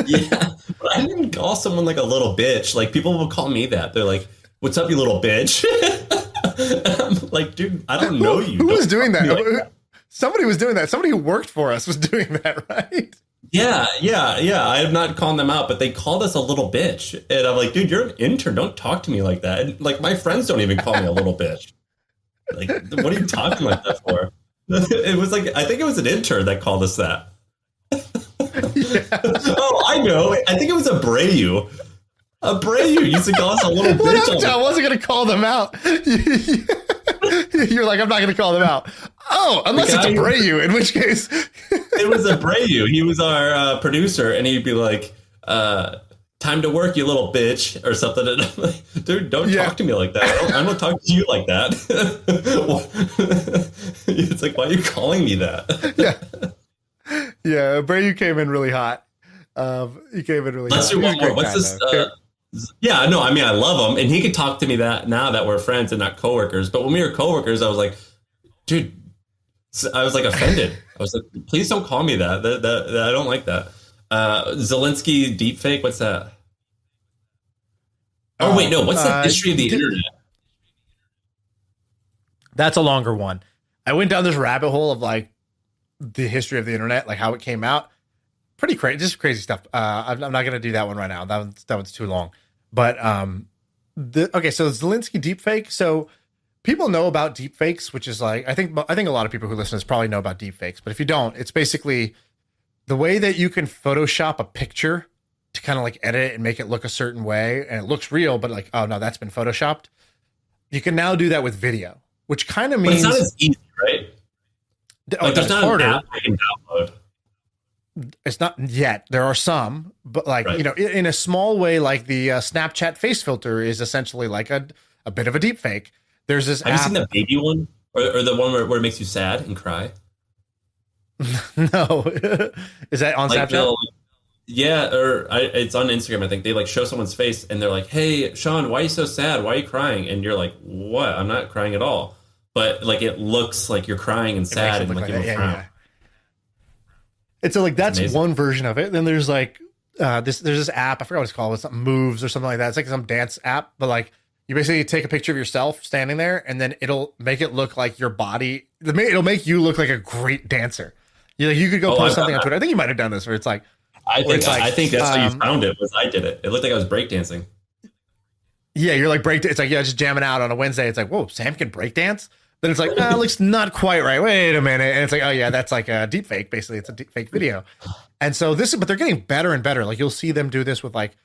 Yeah, but I didn't call someone like a little bitch. Like people will call me that. They're like, "What's up, you little bitch?" I'm like, dude, I don't know you. Who was doing that? Like, somebody was doing that. Somebody who worked for us was doing that, right? Yeah. I'm not calling them out, but they called us a little bitch. And I'm like, dude, you're an intern. Don't talk to me like that. And like, my friends don't even call me a little bitch. Like, what are you talking like that for? It was like, I think it was an intern that called us that. Yeah. Oh, I know. I think it was Abreu. Abreu used to call us a little bitch. I wasn't going to call them out. You're like, I'm not going to call them out. Oh, unless it's Abreu, in which case. It was Abreu. He was our producer, and he'd be like, time to work, you little bitch, or something. And I'm like, dude, don't talk to me like that. I don't talk to you like that. It's like, why are you calling me that? Yeah, Abreu came in really hot. He came in really hot. Let's do one more. What's this? Yeah, no, I mean, I love him, and he could talk to me that now that we're friends and not coworkers. But when we were coworkers, I was like, dude, I was like offended. I was like, please don't call me that. That I don't like that. Zelensky deepfake. What's that? Oh wait, no. What's the history of the internet? That's a longer one. I went down this rabbit hole of like the history of the internet, like how it came out. Pretty crazy, just crazy stuff. I'm not going to do that one right now. That one's too long. But Okay, so Zelensky deepfake. So people know about deepfakes, which is like I think a lot of people who listen to this probably know about deepfakes. But if you don't, it's basically the way that you can Photoshop a picture to kind of like edit it and make it look a certain way, and it looks real, but like, oh no, that's been Photoshopped. You can now do that with video, which kind of means it's not as easy, right? Like there's not harder. An app I can download. It's not yet. There are some, but like, you know, in a small way, like the Snapchat face filter is essentially like a bit of a deep fake. There's this Have you seen the baby one? Or the one where it makes you sad and cry? No. Is that on like Snapchat? Yeah, it's on Instagram, I think. They like show someone's face and they're like, hey, Shaan, why are you so sad? Why are you crying? And you're like, what? I'm not crying at all. But like it looks like you're crying and sad and like you have a frown. And so like that's one version of it. Then there's like there's this app, I forgot what it's called, it's something Moves or something like that. It's like some dance app, but like you basically take a picture of yourself standing there and then it'll make it look like your body, it'll make you look like a great dancer. You could go post something on Twitter. I think you might have done this where it's like I think that's how you found it. Was I did it. It looked like I was breakdancing. Yeah, you're like it's like just jamming out on a Wednesday. It's like, whoa, Sam can breakdance? Then it's like, it looks not quite right. Wait a minute. And it's like, oh yeah, that's like a deep fake. Basically, it's a deep fake video. And so but they're getting better and better. Like you'll see them do this with like,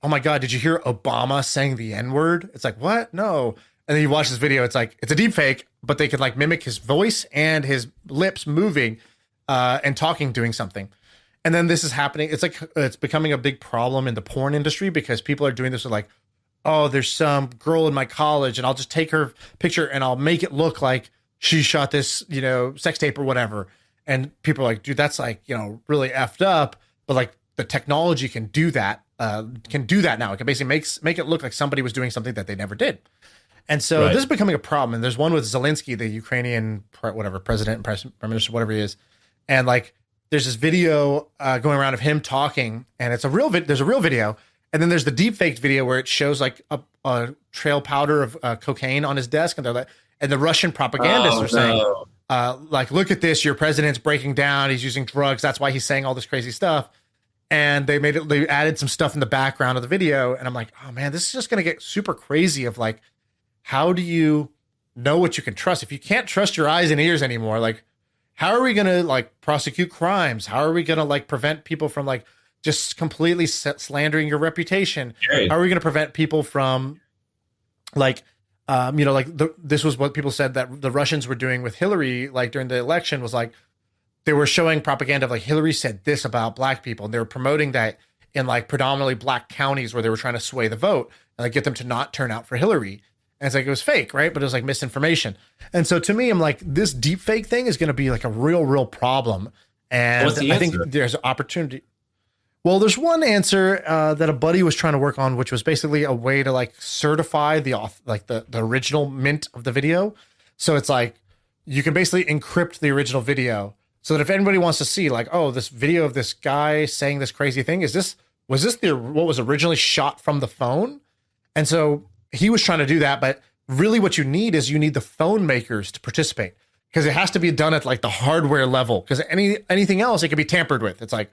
oh my God, did you hear Obama saying the N-word? It's like, what? No. And then you watch this video. It's like, it's a deep fake, but they could like mimic his voice and his lips moving and talking, doing something. And then this is happening. It's like, it's becoming a big problem in the porn industry because people are doing this with like, oh, there's some girl in my college and I'll just take her picture and I'll make it look like she shot this, you know, sex tape or whatever. And people are like, dude, that's like, you know, really effed up. But like the technology can do that now. It can basically make it look like somebody was doing something that they never did. And so this is becoming a problem. And there's one with Zelensky, the Ukrainian, president, prime minister, whatever he is. And like, there's this video going around of him talking and it's there's a real video. And then there's the deepfake video where it shows like a trail powder of cocaine on his desk, and they're like, and the Russian propagandists are saying, like, look at this, your president's breaking down, he's using drugs, that's why he's saying all this crazy stuff. And they added some stuff in the background of the video, and I'm like, oh man, this is just gonna get super crazy. Of like, how do you know what you can trust if you can't trust your eyes and ears anymore? Like, how are we gonna like prosecute crimes? How are we gonna like prevent people from like just completely slandering your reputation? How are we going to prevent people from like, you know, like this was what people said that the Russians were doing with Hillary, like during the election, was like, they were showing propaganda of like, Hillary said this about black people. And they were promoting that in like predominantly black counties where they were trying to sway the vote and like get them to not turn out for Hillary. And it's like, it was fake, right? But it was like misinformation. And so to me, I'm like, this deep fake thing is going to be like a real problem. And I think there's an opportunity. Well, there's one answer that a buddy was trying to work on, which was basically a way to like certify the original mint of the video. So it's like you can basically encrypt the original video so that if anybody wants to see like, oh, this video of this guy saying this crazy thing, was this what was originally shot from the phone? And so he was trying to do that, but really what you need the phone makers to participate, because it has to be done at like the hardware level, because anything else it can be tampered with. It's like,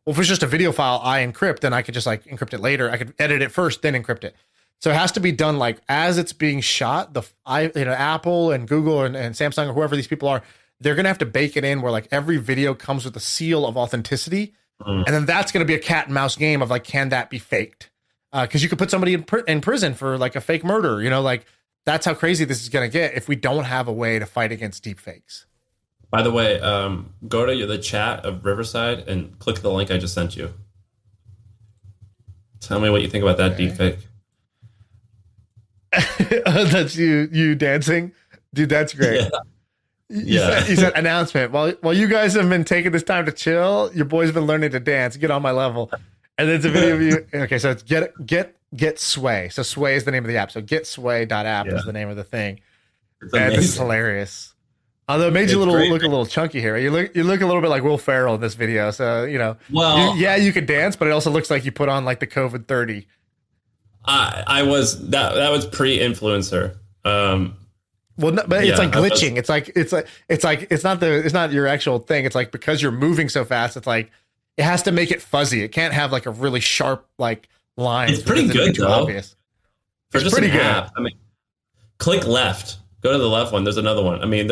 well, if it's just a video file I encrypt, then I could just like encrypt it later. I could edit it first, then encrypt it. So it has to be done like as it's being shot. Apple and Google and Samsung or whoever these people are, they're gonna have to bake it in where like every video comes with a seal of authenticity, and then that's gonna be a cat and mouse game of like, can that be faked? Because you could put somebody in prison for like a fake murder. You know, like that's how crazy this is gonna get if we don't have a way to fight against deep fakes. By the way, go to the chat of Riverside and click the link I just sent you. Tell me what you think about that deepfake. That's you dancing? Dude, that's great. Yeah. You said announcement. While you guys have been taking this time to chill, your boy's been learning to dance. Get on my level. And there's a video of you. Okay, so it's GetSway. So Sway is the name of the app. So GetSway.app is the name of the thing. And this is hilarious. Although it made you look a little chunky here. Right? You look a little bit like Will Ferrell in this video. So, you know, you could dance, but it also looks like you put on like the COVID 30. That was pre-influencer. Well, no, but it's like glitching. It's not your actual thing. It's like, because you're moving so fast, it's like, it has to make it fuzzy. It can't have like a really sharp like line. It's pretty good though. Obvious. For just an app. I mean, click left. Go to the left one. There's another one. I mean,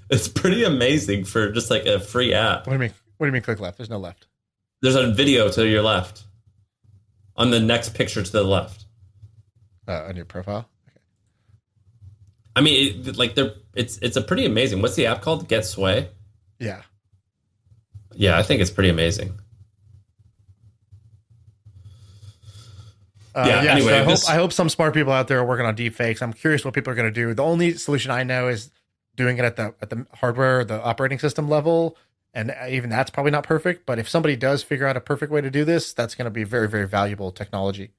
it's pretty amazing for just like a free app. What do you mean click left? There's no left. There's a video to your left. On the next picture to the left. On your profile? Okay. I mean, it's a pretty amazing. What's the app called? GetSway? Yeah. Yeah, I think it's pretty amazing. Anyway, so I hope some smart people out there are working on deepfakes. I'm curious what people are going to do. The only solution I know is doing it at the hardware, the operating system level, and even that's probably not perfect. But if somebody does figure out a perfect way to do this, that's going to be very, very valuable technology.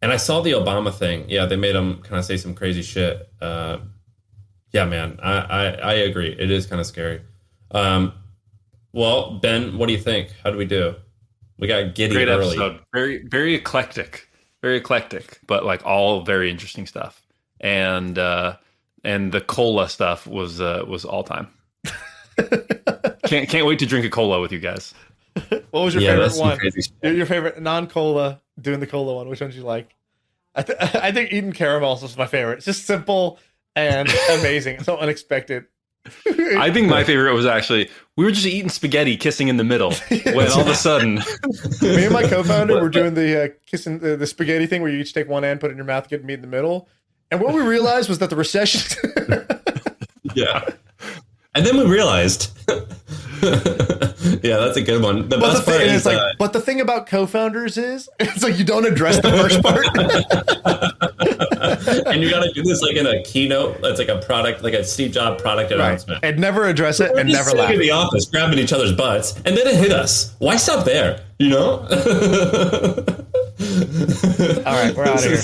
And I saw the Obama thing. Yeah, they made him kind of say some crazy shit. Yeah, man, I agree. It is kind of scary. Well, Ben, what do you think? How do we do? We got giddy Great early. Episode. Very, very eclectic. Very eclectic, but like all very interesting stuff. And the cola stuff was all time. Can't wait to drink a cola with you guys. What was your favorite one? Your favorite non-cola, doing the cola one. Which one did you like? I think eating caramels was my favorite. It's just simple and amazing. So unexpected. I think my favorite was actually, we were just eating spaghetti, kissing in the middle, when all of a sudden... Me and my co-founder were doing the kissing the spaghetti thing where you each take one end, put it in your mouth, get meat in the middle. And what we realized was that the recession... Yeah. And then we realized... Yeah, that's a good one. The best part is but the thing about co-founders is, it's like you don't address the first part. And you got to do this like in a keynote. That's like a product, like a Steve Jobs product announcement. And never address it and never laugh. In the office, grabbing each other's butts, and then it hit us. Why stop there? You know? All right, we're out of here.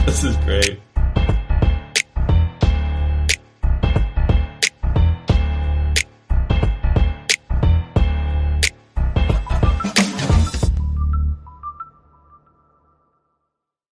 This is great.